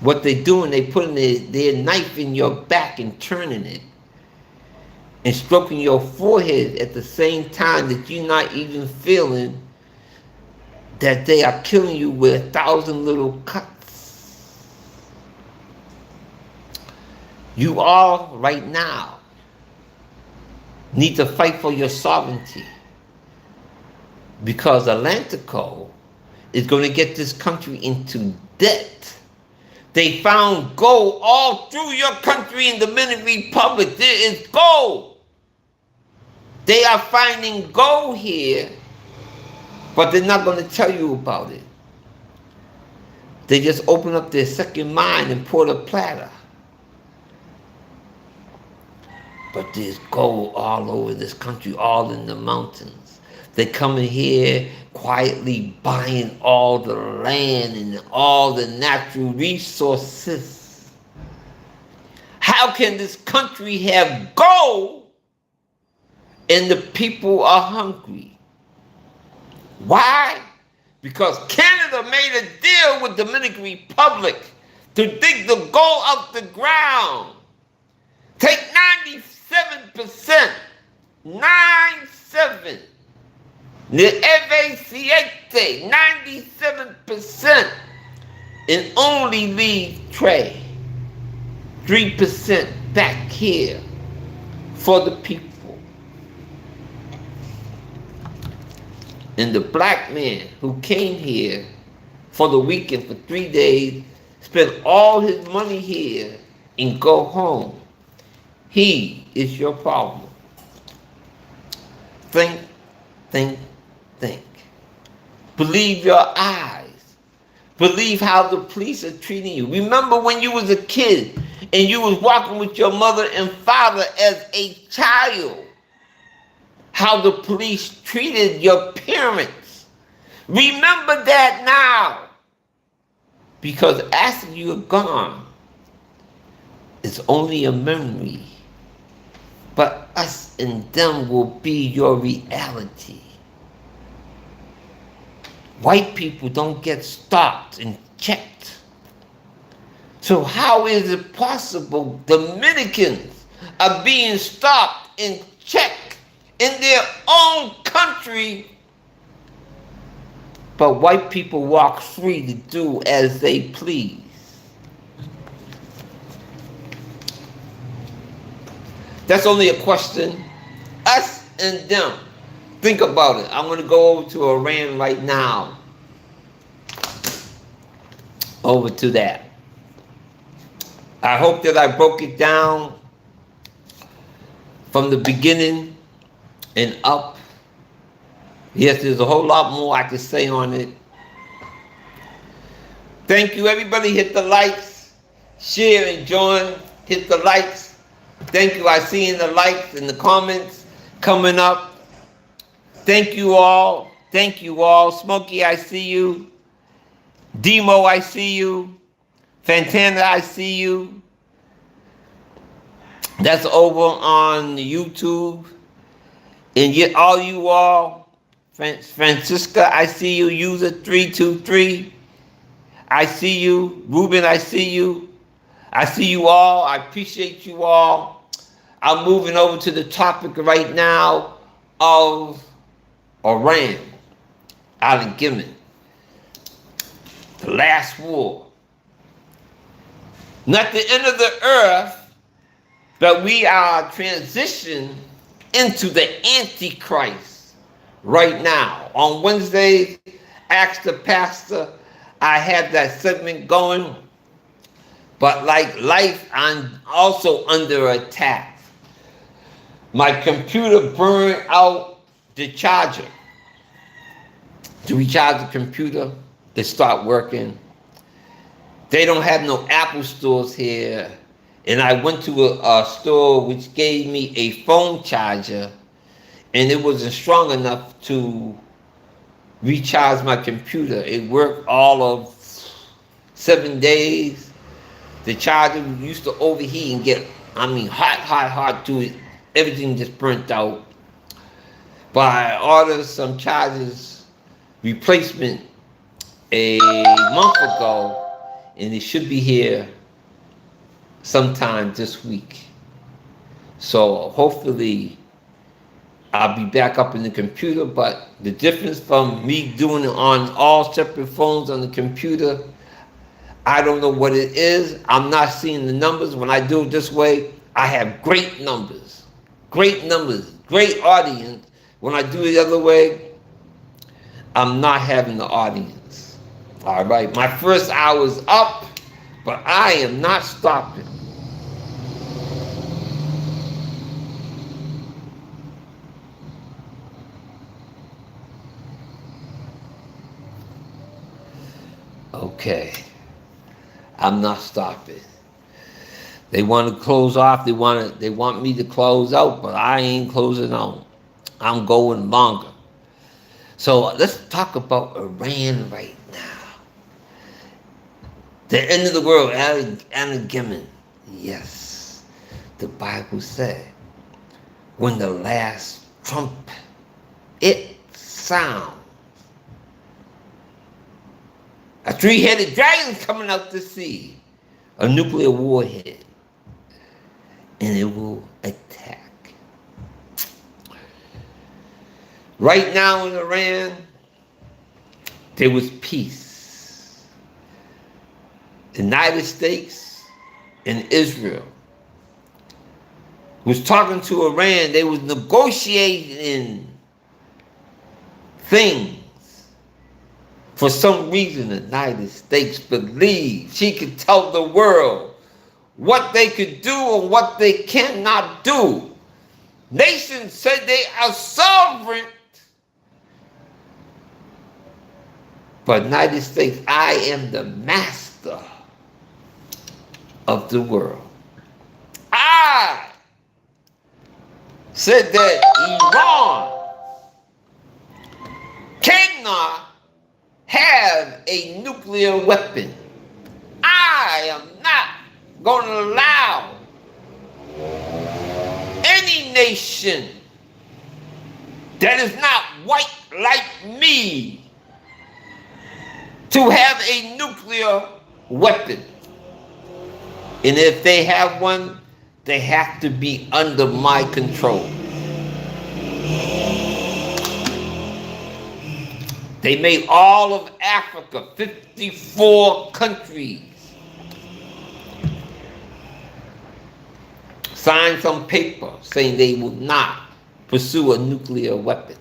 What they doing, they putting their knife in your back and turning it, and stroking your forehead at the same time that you're not even feeling that they are killing you with 1,000 little cuts. You all right now need to fight for your sovereignty, because Atlantico is going to get this country into debt. They found gold all through your country in the Dominican Republic. There is gold. They are finding gold here, but they're not going to tell you about it. They just open up their second mind and pour the platter. But there's gold all over this country, all in the mountains. They come in here quietly buying all the land and all the natural resources. How can this country have gold and the people are hungry? Why? Because Canada made a deal with the Dominican Republic to dig the gold out the ground. Take 97%, 97%. The EV7, 97%, and only leave Trey 3% back here for the people. And the black man who came here for the weekend for 3 days, spent all his money here and go home. He is your problem. Think. Believe your eyes. Believe how the police are treating you. Remember when you was a kid and you was walking with your mother and father as a child, how the police treated your parents. Remember that now. Because after you're gone, it's only a memory. But us and them will be your reality. White people don't get stopped and checked. So how is it possible Dominicans are being stopped and checked in their own country, but white people walk free to do as they please? That's only a question. Us and them. Think about it. I'm going to go over to Iran right now. Over to that. I hope that I broke it down from the beginning and up. Yes, there's a whole lot more I could say on it. Thank you, everybody. Hit the likes, share and join. Hit the likes. Thank you. I see in the likes and the comments coming up. Thank you all. Thank you all. Smokey, I see you. Demo, I see you. Fantana, I see you. That's over on YouTube. And yet all you all, Francisca, I see you. User 323, I see you. Ruben, I see you. I see you all. I appreciate you all. I'm moving over to the topic right now of Iran, Alan Gilman, the last war. Not the end of the earth, but we are transitioning into the Antichrist right now. On Wednesday, Ask the Pastor, I had that segment going, but like life, I'm also under attack. My computer burned out the charger to recharge the computer to start working. They don't have no Apple stores here. And I went to a store which gave me a phone charger, and it wasn't strong enough to recharge my computer. It worked all of 7 days. The charger used to overheat and get, hot to it. Everything just burnt out. But I ordered some chargers replacement a month ago, and it should be here sometime this week. So hopefully I'll be back up in the computer, but the difference from me doing it on all separate phones on the computer, I don't know what it is. I'm not seeing the numbers. When I do it this way, I have great numbers, great audience. When I do it the other way, I'm not having the audience. All right, my first hour is up, but I am not stopping. Okay, I'm not stopping. They want to close off. They want me to close out, but I ain't closing out. I'm going longer. So let's talk about Iran right now. The end of the world, Alan Gilman. Yes, the Bible said, when the last trumpet sounds, a three-headed dragon's coming out to sea, a nuclear warhead, and it will attack. Right now in Iran, there was peace. The United States and Israel was talking to Iran. They was negotiating things. For some reason, the United States believed she could tell the world what they could do and what they cannot do. Nations said they are sovereign. But United States, I am the master of the world. I said that Iran cannot have a nuclear weapon. I am not going to allow any nation that is not white like me to have a nuclear weapon. And if they have one, they have to be under my control. They made all of Africa, 54 countries, sign some paper saying they would not pursue a nuclear weapon.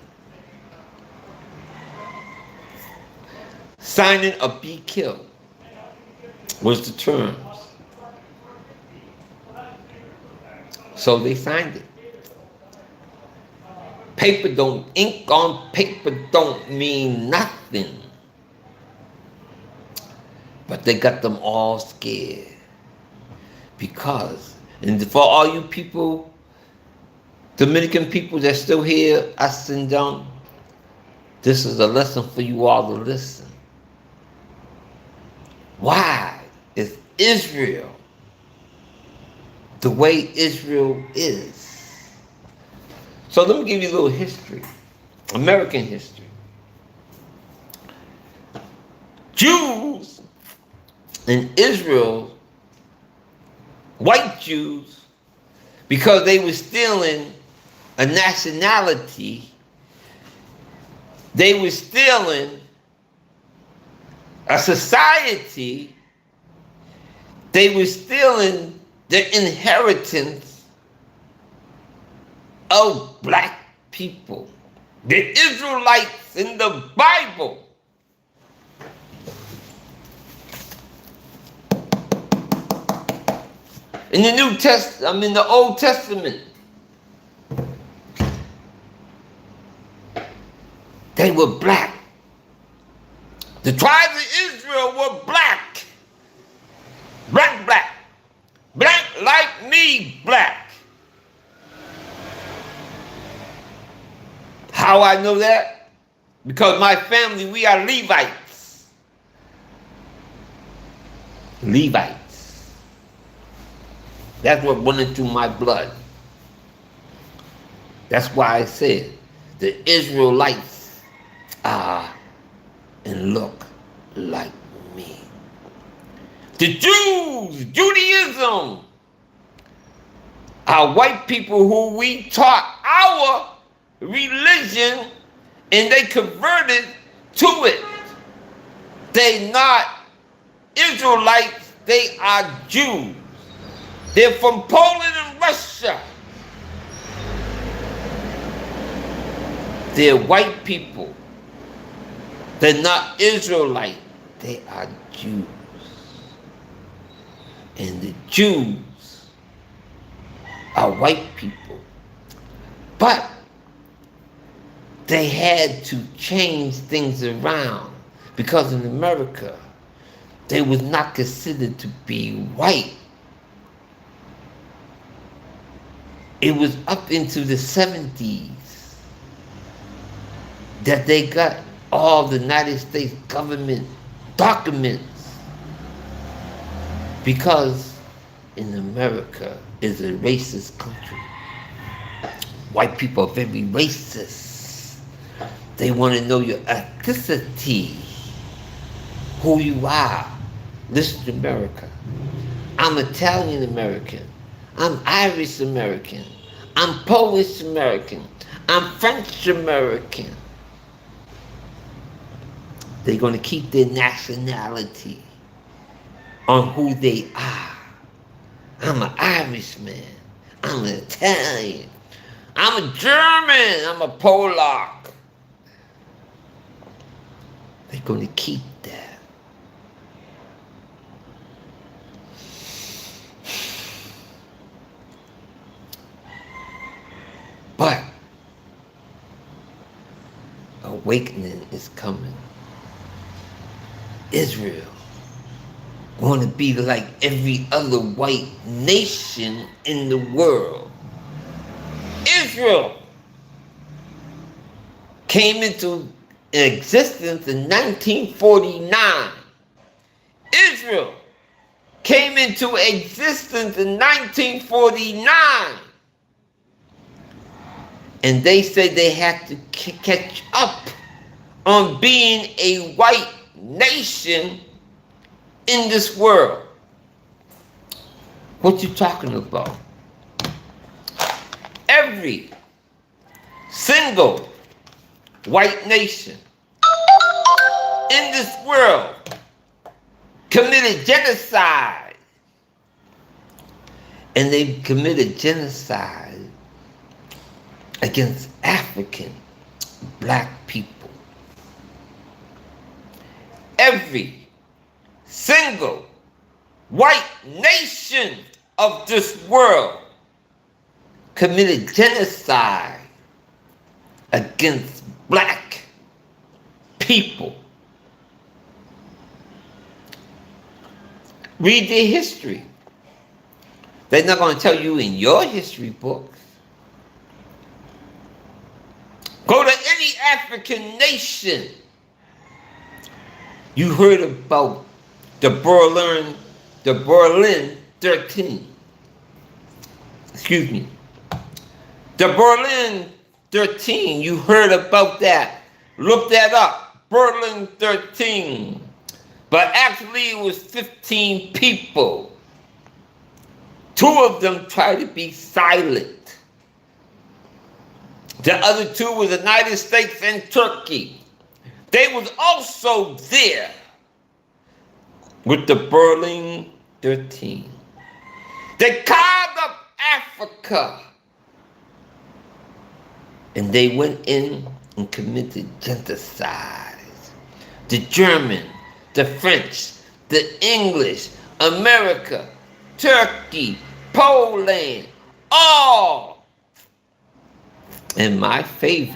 Signing or be killed was the terms. So they signed it. Ink on paper don't mean nothing. But they got them all scared. Because, and for all you people, Dominican people that's still here, us and them, this is a lesson for you all to listen. Why is Israel the way Israel is? So let me give you a little history, American history. Jews in Israel, white Jews, because they were stealing a nationality, they were stealing a society, they were stealing the inheritance of black people. The Israelites in the Bible. In the Old Testament, they were black. The tribes of Israel were black. Black. Black like me, black. How I know that? Because my family, we are Levites. Levites. That's what went into my blood. That's why I said the Israelites are and look like me. The Jews, Judaism, are white people who we taught our religion and they converted to it. They not Israelites, they are Jews. They're from Poland and Russia. They're white people. They're not Israelite. They are Jews. And the Jews are white people. But they had to change things around because in America, they was not considered to be white. It was up into the 70s that they got all the United States government documents. Because in America is a racist country. White people are very racist. They want to know your ethnicity, who you are. Listen to America. I'm Italian American. I'm Irish American. I'm Polish American. I'm French American. They're going to keep their nationality on who they are. I'm an Irishman. I'm an Italian. I'm a German. I'm a Polak. They're going to keep that. But awakening is coming. Israel want to be like every other white nation in the world. Israel came into existence in 1949. Israel came into existence in 1949. And they said they had to catch up on being a white nation in this world. What you talking about? Every single white nation in this world committed genocide. And they committed genocide against African black people. Every single white nation of this world committed genocide against black people. Read their history. They're not going to tell you in your history books. Go to any African nation. You heard about the Berlin 13. Excuse me. The Berlin 13. You heard about that. Look that up. Berlin 13. But actually it was 15 people. 2 of them tried to be silent. The other 2 were the United States and Turkey. They was also there with the Berlin 13. They carved up Africa. And they went in and committed genocide. The German, the French, the English, America, Turkey, Poland, all. And my favorite,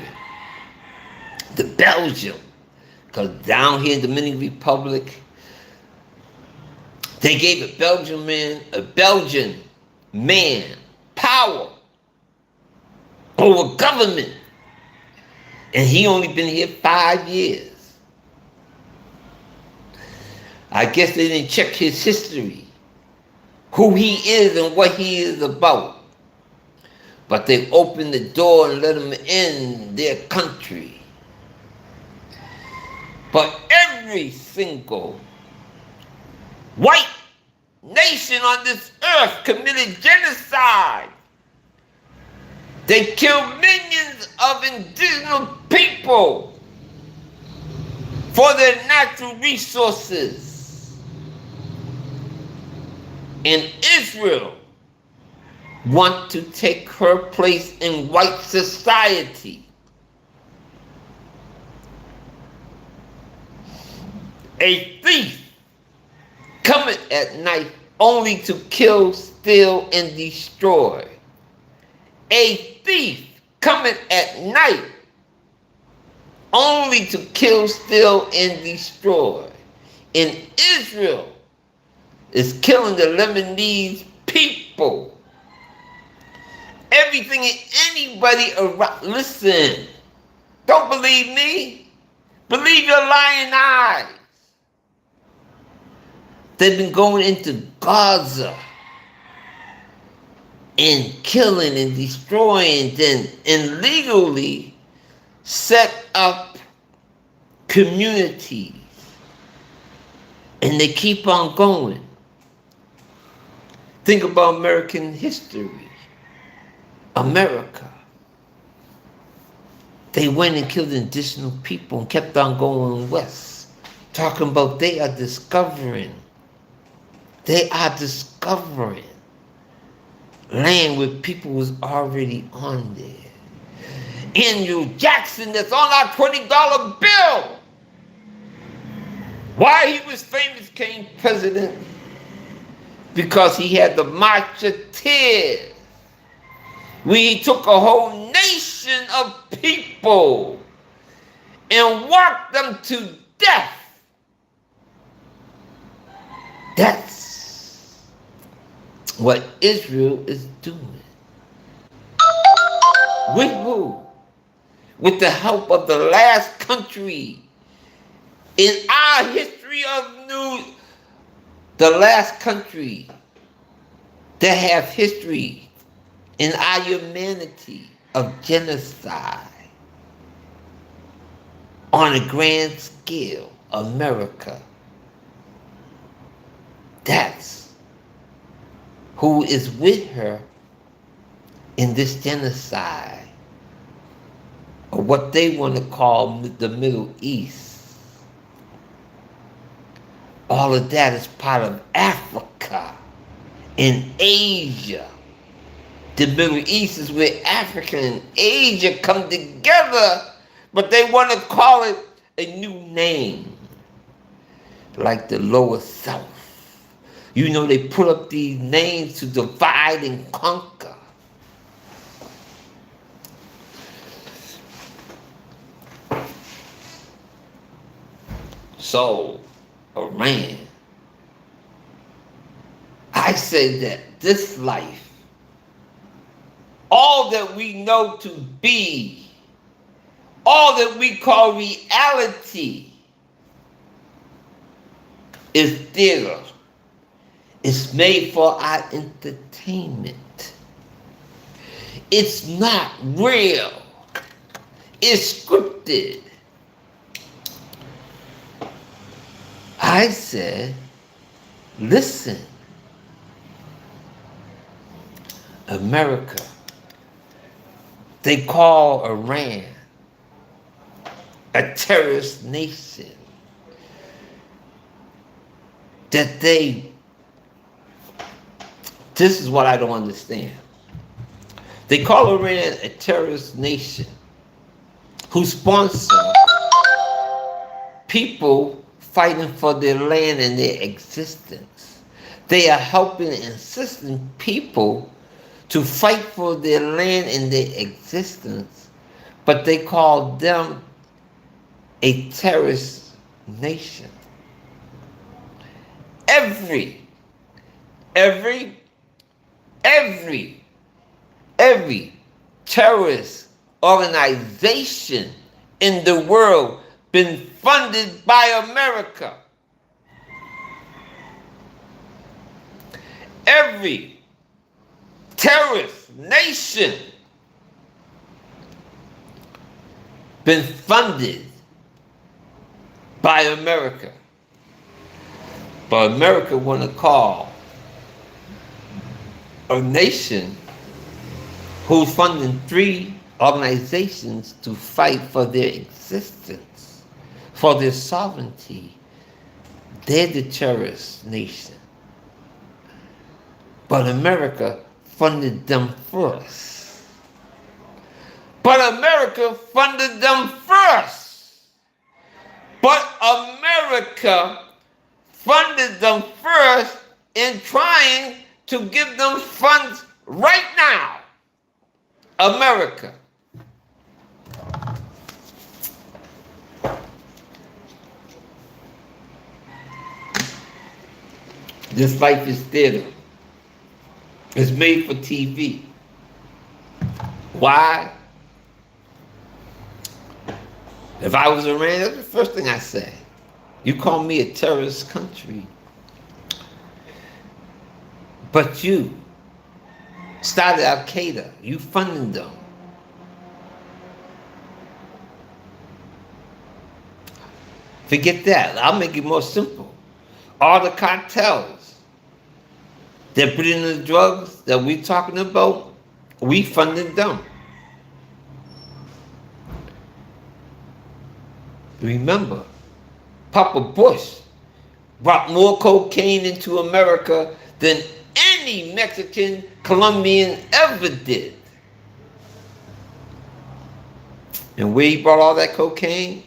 the Belgium. Because down here in the Dominican Republic, they gave a Belgian man power over government. And he only been here 5 years. I guess they didn't check his history, who he is and what he is about. But they opened the door and let him in their country. But every single white nation on this earth committed genocide. They killed millions of indigenous people for their natural resources. And Israel wants to take her place in white society. A thief cometh at night only to kill, steal, and destroy. A thief cometh at night only to kill, steal, and destroy. And Israel is killing the Lebanese people. Everything and anybody around. Listen, don't believe me. Believe your lying eyes. They've been going into Gaza and killing and destroying and legally set up communities. And they keep on going. Think about American history. America. They went and killed indigenous people and kept on going west. Talking about they are discovering land where people was already on there. Andrew Jackson that's on our $20 bill. Why he was famous came president? Because he had the March of Tears. We took a whole nation of people and walked them to death. That's what Israel is doing. With who? With the help of the last country in our history of the last country that have history in our humanity of genocide on a grand scale, America. That's who is with her in this genocide, or what they want to call the Middle East. All of that is part of Africa and Asia. The Middle East is where Africa and Asia come together, but they want to call it a new name, like the Lower South. You know, they put up these names to divide and conquer. So, Iran, I say that this life, all that we know to be, all that we call reality, is theater. It's made for our entertainment. It's not real. It's scripted. I said, listen, America, they call Iran a terrorist nation. This is what I don't understand. They call Iran a terrorist nation who sponsor people fighting for their land and their existence. They are helping and assisting people to fight for their land and their existence, but they call them a terrorist nation. Every terrorist organization in the world been funded by America. Every terrorist nation been funded by America. But America want to call a nation who's funding 3 organizations to fight for their existence, for their sovereignty. They're the terrorist nation. But America funded them first. But America funded them first. But America funded them first in trying to give them funds right now. America. This life is theater. It's made for TV. Why? If I was Iran, that's the first thing I say. You call me a terrorist country. But you started Al-Qaeda. You funded them. Forget that. I'll make it more simple. All the cartels that put in the drugs that we're talking about, we funded them. Remember, Papa Bush brought more cocaine into America than any Mexican, Colombian ever did. And where he brought all that cocaine?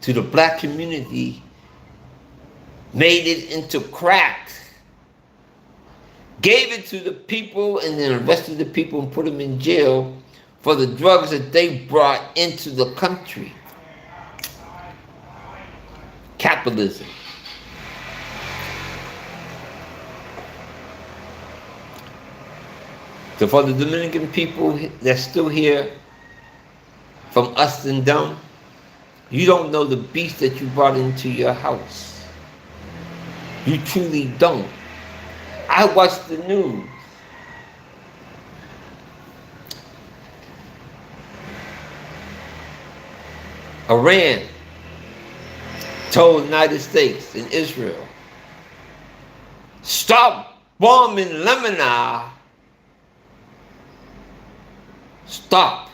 To the black community, made it into crack, gave it to the people, and then arrested the people and put them in jail for the drugs that they brought into the country. Capitalism. So for the Dominican people that's still here, from us and them, you don't know the beast that you brought into your house. You truly don't. I watch the news. Iran told the United States and Israel, stop bombing Lebanon. Stop.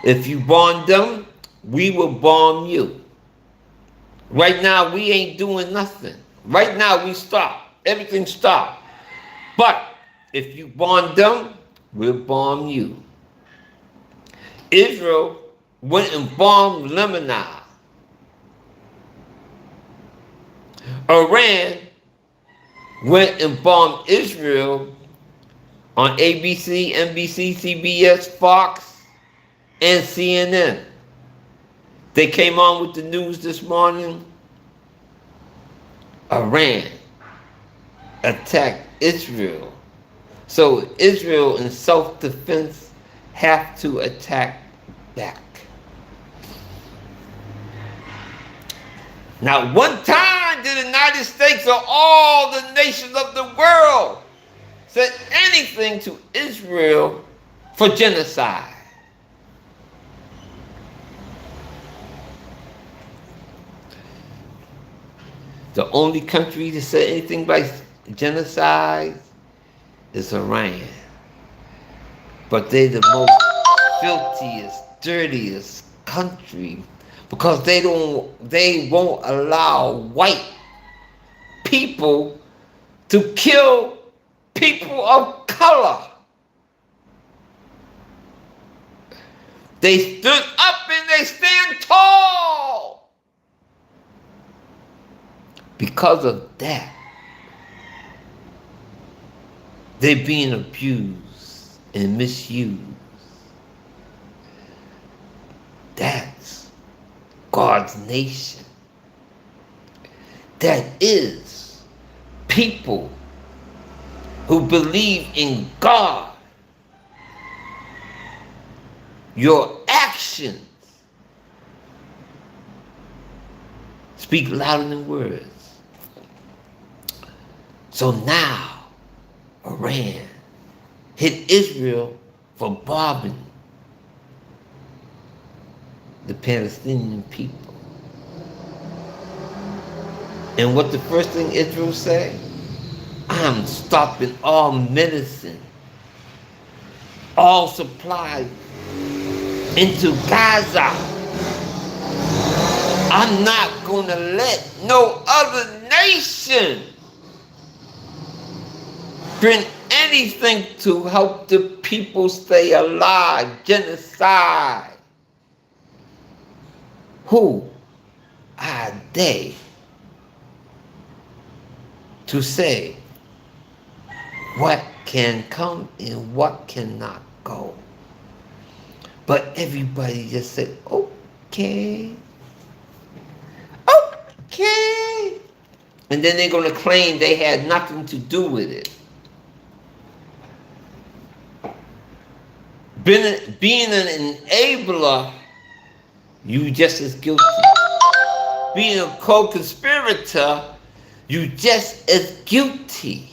If you bomb them, we will bomb you. Right now, we ain't doing nothing. Right now, we stop. Everything stopped. But if you bomb them, we'll bomb you. Israel went and bombed Lebanon. Iran went and bombed Israel on ABC, NBC, CBS, Fox, and CNN. They came on with the news this morning. Iran attacked Israel. So Israel in self-defense have to attack back. Now, one time the United States or all the nations of the world said anything to Israel for genocide. The only country to say anything like genocide is Iran. But they're the most filthiest, dirtiest country because they won't allow white people to kill people of color. They stood up and they stand tall. Because of that, they're being abused and misused. That's God's nation. That is people who believe in God. Your actions speak louder than words. So now, Iran hit Israel for bombing the Palestinian people. And what the first thing Israel said? I'm stopping all medicine, all supply into Gaza. I'm not going to let no other nation bring anything to help the people stay alive. Genocide. Who are they to say what can come and what cannot go? But everybody just said, okay. Okay. And then they're going to claim they had nothing to do with it. Being an enabler, you just as guilty. Being a co-conspirator, you just as guilty.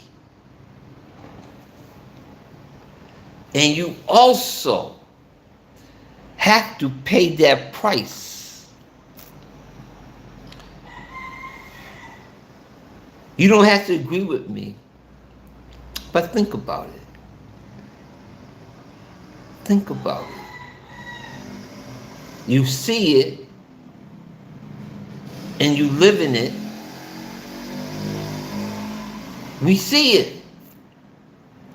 And you also have to pay that price. You don't have to agree with me, but think about it. Think about it. You see it, and you live in it. We see it.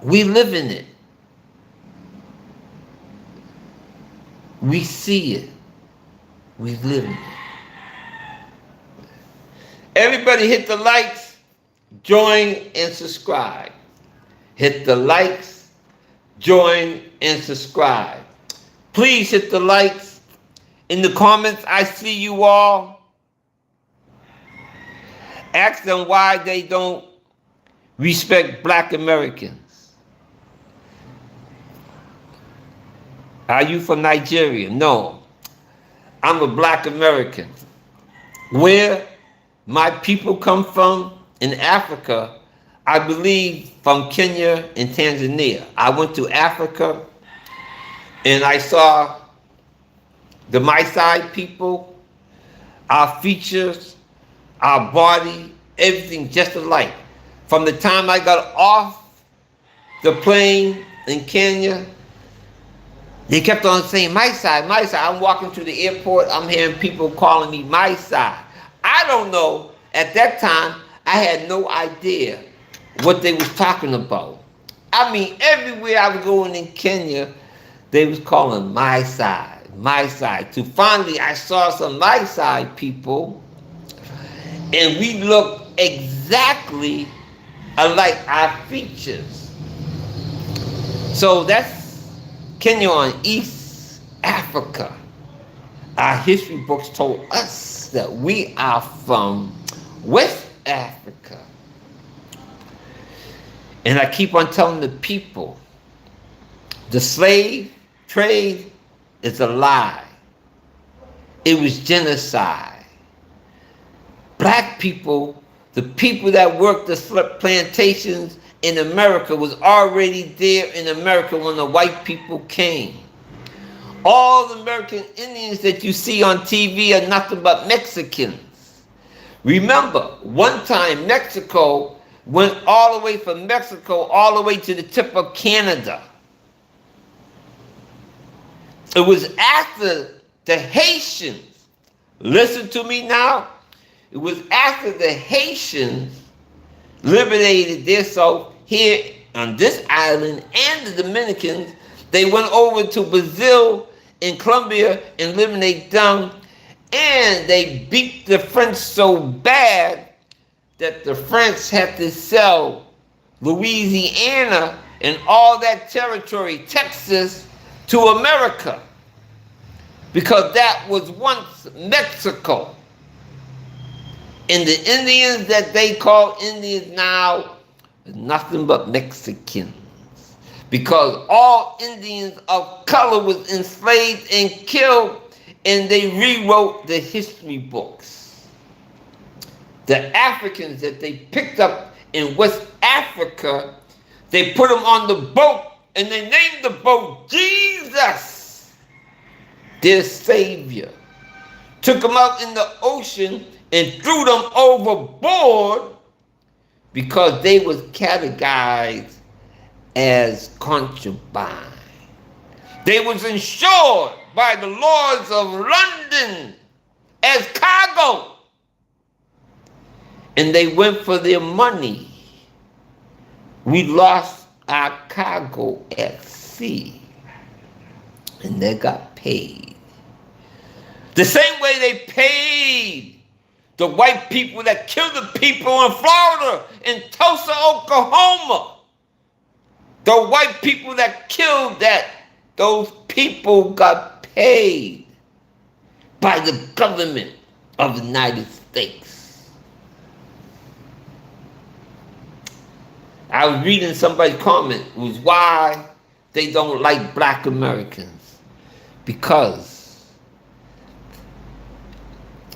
We live in it. We see it. We live in it. Everybody hit the likes, join, and subscribe. Hit the likes, join, and subscribe. Please hit the likes. In the comments, I see you all. Ask them why they don't respect Black Americans. Are you from Nigeria? No. I'm a Black American. Where my people come from in Africa, I believe from Kenya and Tanzania. I went to Africa and I saw the Maasai people, our features, our body, everything just alike. From the time I got off the plane in Kenya, they kept on saying, Maasai, Maasai. I'm walking through the airport, I'm hearing people calling me Maasai. I don't know, at that time, I had no idea what they was talking about. I mean, everywhere I was going in Kenya, they was calling Maasai, Maasai. To finally, I saw some Maasai people, and we looked exactly alike, our features. So that's Kenya on East Africa. Our history books told us that we are from West Africa. And I keep on telling the people, the slave trade is a lie. It was genocide. Black people, the people that worked the plantations in America, was already there in America when the white people came. All the American Indians that you see on TV are nothing but Mexicans. Remember, one time Mexico went all the way from Mexico all the way to the tip of Canada. It was after the Haitians, listen to me now, it was after the Haitians liberated their soul here on this island, and the Dominicans, they went over to Brazil and Colombia and eliminated them, and they beat the French so bad that the French had to sell Louisiana and all that territory, Texas, to America, because that was once Mexico. And the Indians that they call Indians now is nothing but Mexicans, because all Indians of color was enslaved and killed, and they rewrote the history books. The Africans that they picked up in West Africa, they put them on the boat, and they named the boat Jesus, their savior. Took them out in the ocean and threw them overboard because they was categorized as concubine. They was insured by the lords of London as cargo. And they went for their money. We lost our cargo at sea, and they got paid. The same way they paid the white people that killed the people in Florida, in Tulsa, Oklahoma. The white people that killed those people got paid by the government of the United States. I was reading somebody's comment, was why they don't like black Americans. Because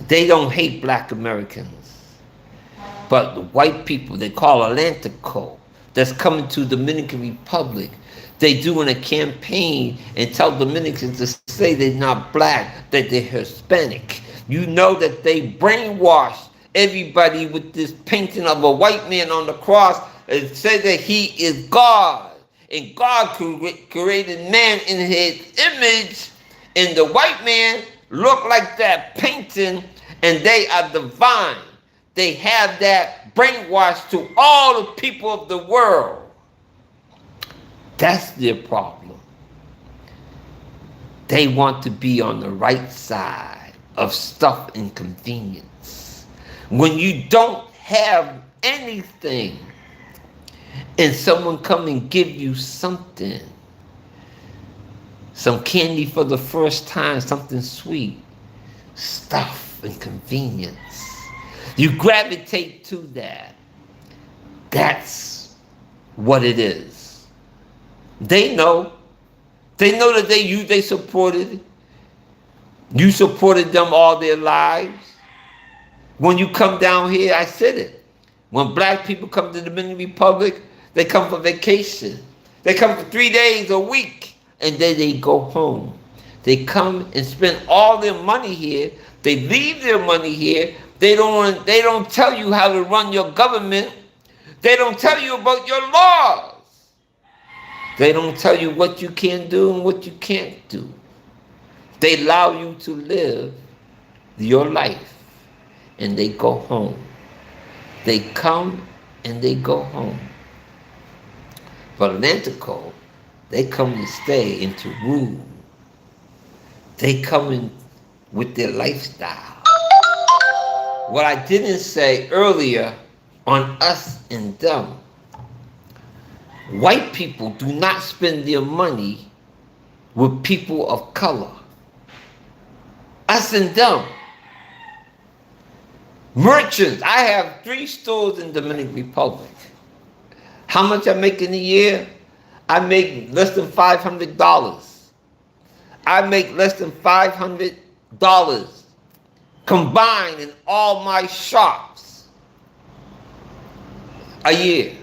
they don't hate black Americans. But the white people they call Atlantico, that's coming to Dominican Republic, they doing a campaign and tell Dominicans to say they're not black, that they're Hispanic. You know that they brainwashed everybody with this painting of a white man on the cross and say that he is God. And God created man in his image, and the white man look like that painting, and they are divine. They have that brainwashed to all the people of the world. That's their problem. They want to be on the right side of stuff and convenience. When you don't have anything and someone come and give you something, some candy for the first time, something sweet, stuff and convenience, you gravitate to that. That's what it is. They know that they supported. You supported them all their lives. When you come down here, I said it. When black people come to the Dominican Republic, they come for vacation. They come for 3 days a week, and then they go home. They come and spend all their money here. They leave their money here. They don't tell you how to run your government. They don't tell you about your laws. They don't tell you what you can do and what you can't do. They allow you to live your life, and they go home. They come and they go home. But Atlantico, they come and stay and to rule. They come in with their lifestyle. What I didn't say earlier on us and them, white people do not spend their money with people of color. Us and them. Merchants. I have 3 stores in Dominican Republic. How much I make in a year? I make less than $500. I make less than $500 combined in all my shops a year.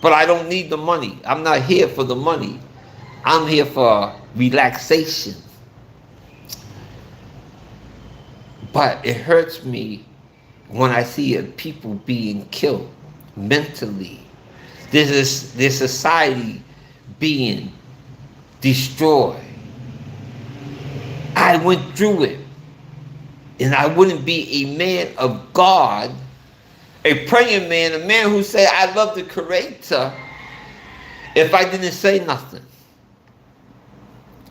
But I don't need the money. I'm not here for the money. I'm here for relaxation. But it hurts me when I see people being killed mentally. Their society being destroyed. I went through it. And I wouldn't be a man of God, a praying man, a man who said, I love the Creator, if I didn't say nothing.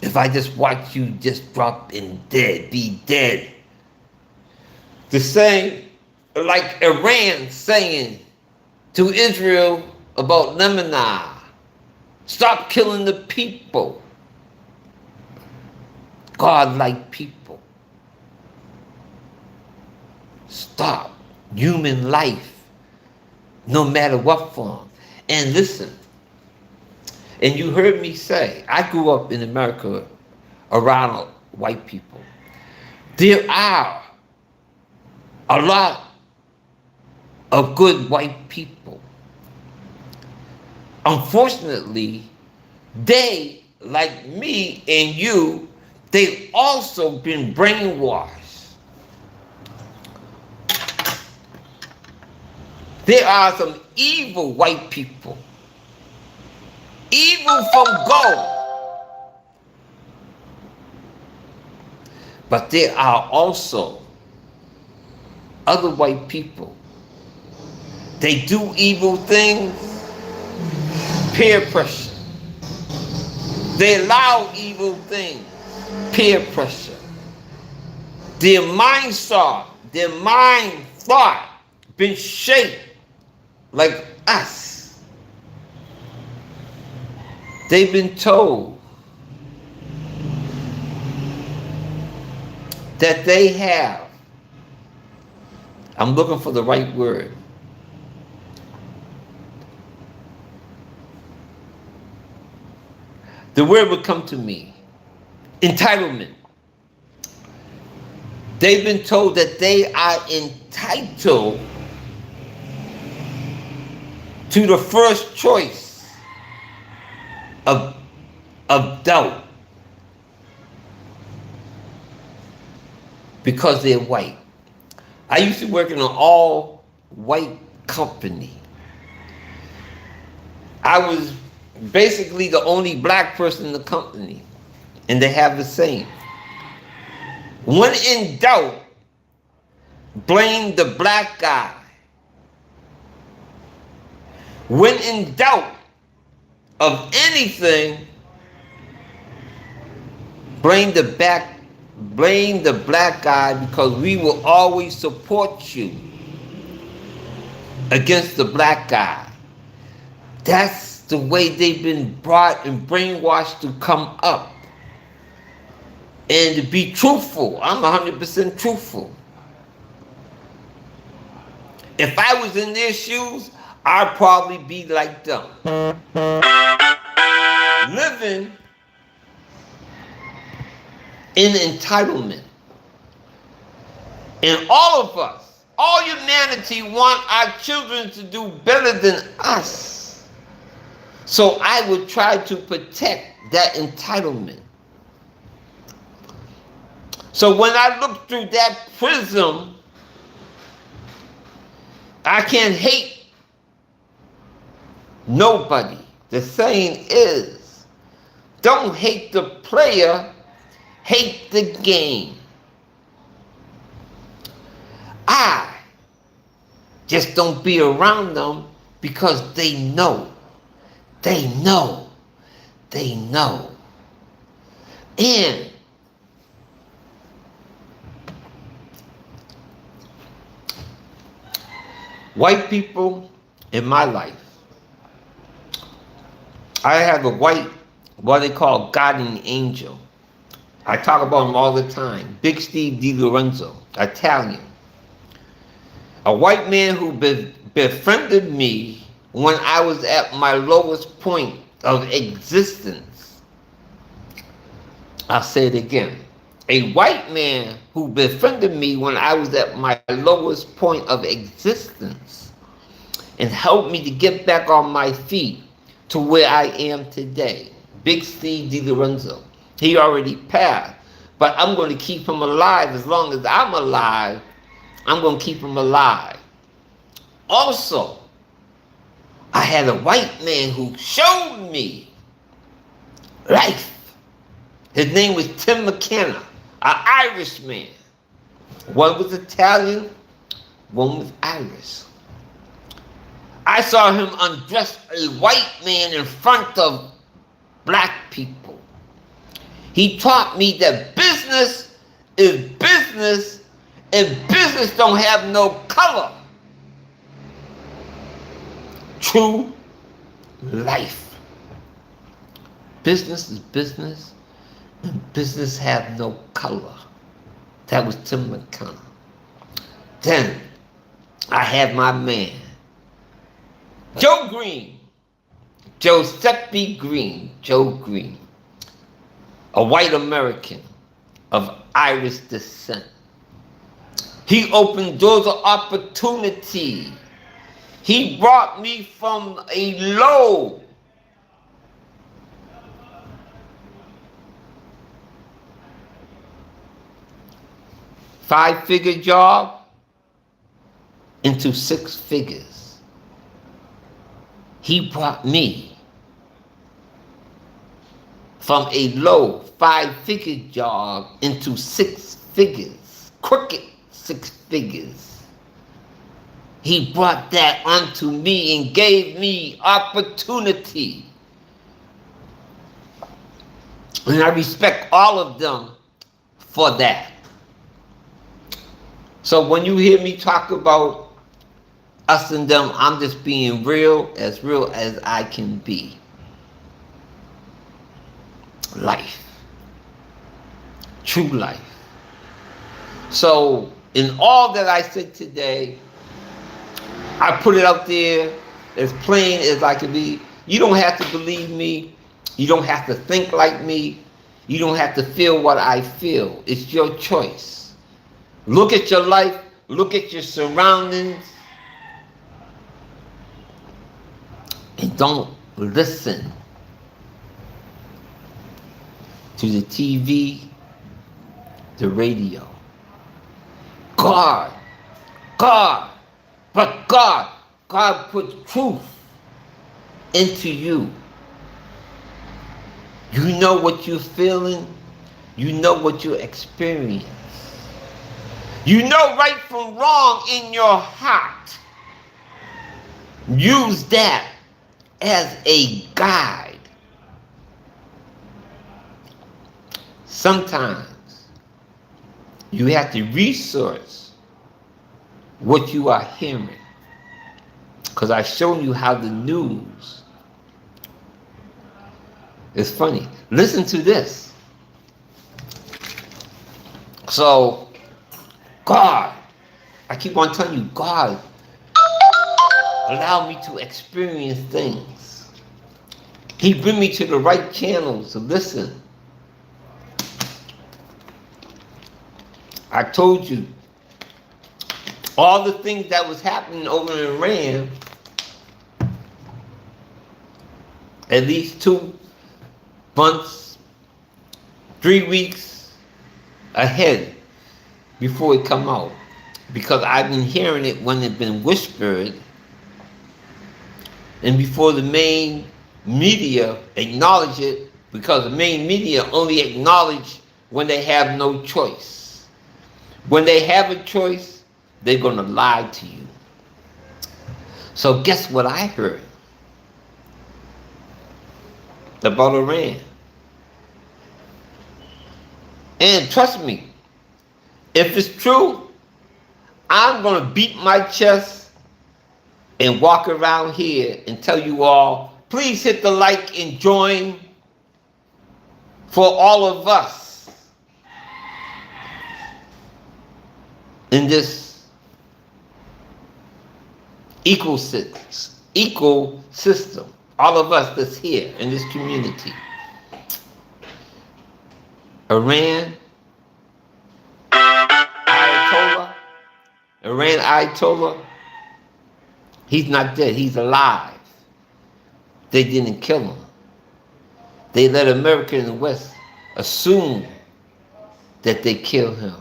If I just watch you just drop in dead, be dead. The same, like Iran saying to Israel about Lebanon, stop killing the people. God-like people. Stop human life, no matter what form. And listen, and you heard me say, I grew up in America around white people. There are a lot of good white people. Unfortunately, they, like me and you, they've also been brainwashed. There are some evil white people. Evil from gold. But there are also other white people. They do evil things, peer pressure. They allow evil things, peer pressure. Their mind thought been shaped like us. They've been told that they have, I'm looking for the right word, the word would come to me, entitlement. They've been told that they are entitled to the first choice of doubt because they're white. I used to work in an all-white company. I was basically the only black person in the company, and they have the same. When in doubt, blame the black guy. When in doubt of anything, blame the black guy, because we will always support you against the black guy. That's the way they've been brought and brainwashed to come up. And to be truthful, I'm 100% truthful. If I was in their shoes, I'd probably be like them. Living in entitlement. And all of us, all humanity want our children to do better than us. So I would try to protect that entitlement. So when I look through that prism, I can't hate nobody. The saying is, don't hate the player, hate the game. I just don't be around them because they know. And white people in my life, I have a white, what they call guardian angel. I talk about him all the time. Big Steve DiLorenzo, Italian. A white man who befriended me when I was at my lowest point of existence. I'll say it again. A white man who befriended me when I was at my lowest point of existence and helped me to get back on my feet to where I am today. Big Steve DiLorenzo. He already passed, but I'm going to keep him alive. As long as I'm alive, I'm going to keep him alive. Also, I had a white man who showed me life. His name was Tim McKenna, an Irishman. One was Italian, one was Irish. I saw him undress a white man in front of black people. He taught me that business is business, and business don't have no color. True life. Business is business, and business have no color. That was Tim McKenna. Then I had my man, Joe Green, Giuseppe Green, Joe Green, a white American of Irish descent. He opened doors of opportunity. He brought me from a low five-figure job into six figures. He brought me from a low five-figure job into six figures, crooked six figures. He brought that unto me and gave me opportunity. And I respect all of them for that. So when you hear me talk about us and them, I'm just being real as I can be. Life. True life. So in all that I said today, I put it out there as plain as I can be. You don't have to believe me. You don't have to think like me. You don't have to feel what I feel. It's your choice. Look at your life. Look at your surroundings. And don't listen to the TV, the radio. God, but God put truth into you. You know what you're feeling. You know what you experience. You know right from wrong in your heart. Use that as a guide. Sometimes you have to research what you are hearing. Because I've shown you how the news is funny. Listen to this. So, God, I keep on telling you, God allowed me to experience things. He bring me to the right channels to listen. I told you, all the things that was happening over in Iran, at least 2 months, 3 weeks ahead before it come out. Because I've been hearing it when it's been whispered, and before the main media acknowledge it, because the main media only acknowledge when they have no choice. When they have a choice, they're going to lie to you. So guess what I heard about Iran? And trust me, if it's true, I'm going to beat my chest and walk around here and tell you all, please hit the like and join for all of us in this ecosystem, all of us that's here in this community. Iran Ayatollah, he's not dead, he's alive. They didn't kill him. They let America and the West assume that they killed him.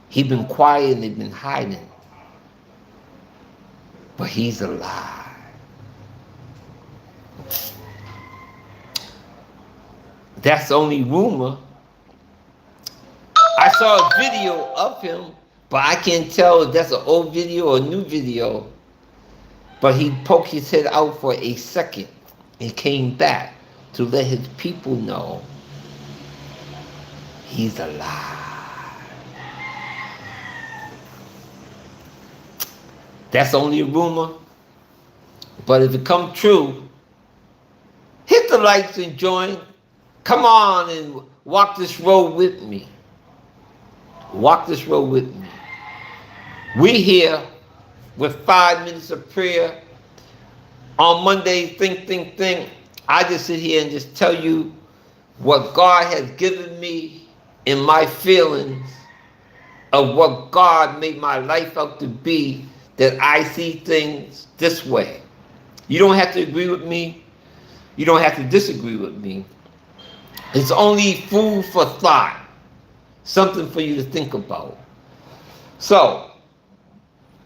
He's been quiet and they've been hiding. But he's alive. That's the only rumor. I saw a video of him, but I can't tell if that's an old video or a new video. But he poked his head out for a second and came back to let his people know he's alive. That's only a rumor. But if it comes true, hit the likes and join. Come on and walk this road with me. Walk this road with me. We here with 5 minutes of prayer. On Monday, think. I just sit here and just tell you what God has given me in my feelings of what God made my life out to be, that I see things this way. You don't have to agree with me. You don't have to disagree with me. It's only food for thought. Something for you to think about. So,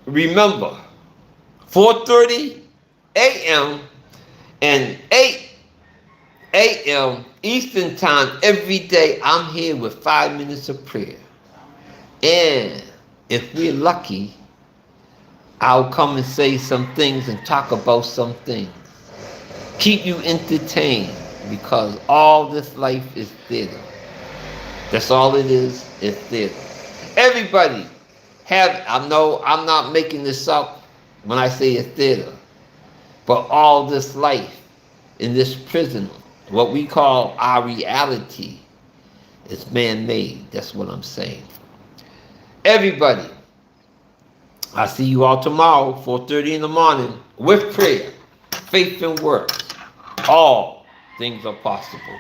remember, 4:30 a.m. and 8 a.m. Eastern Time every day, I'm here with 5 minutes of prayer. And if we're lucky, I'll come and say some things and talk about some things. Keep you entertained, because all this life is theater. That's all it is theater. Everybody I know I'm not making this up when I say it's theater, but all this life in this prison, what we call our reality, is man-made. That's what I'm saying. Everybody, I'll see you all tomorrow, 4:30 in the morning, with prayer, faith and works. All things are possible.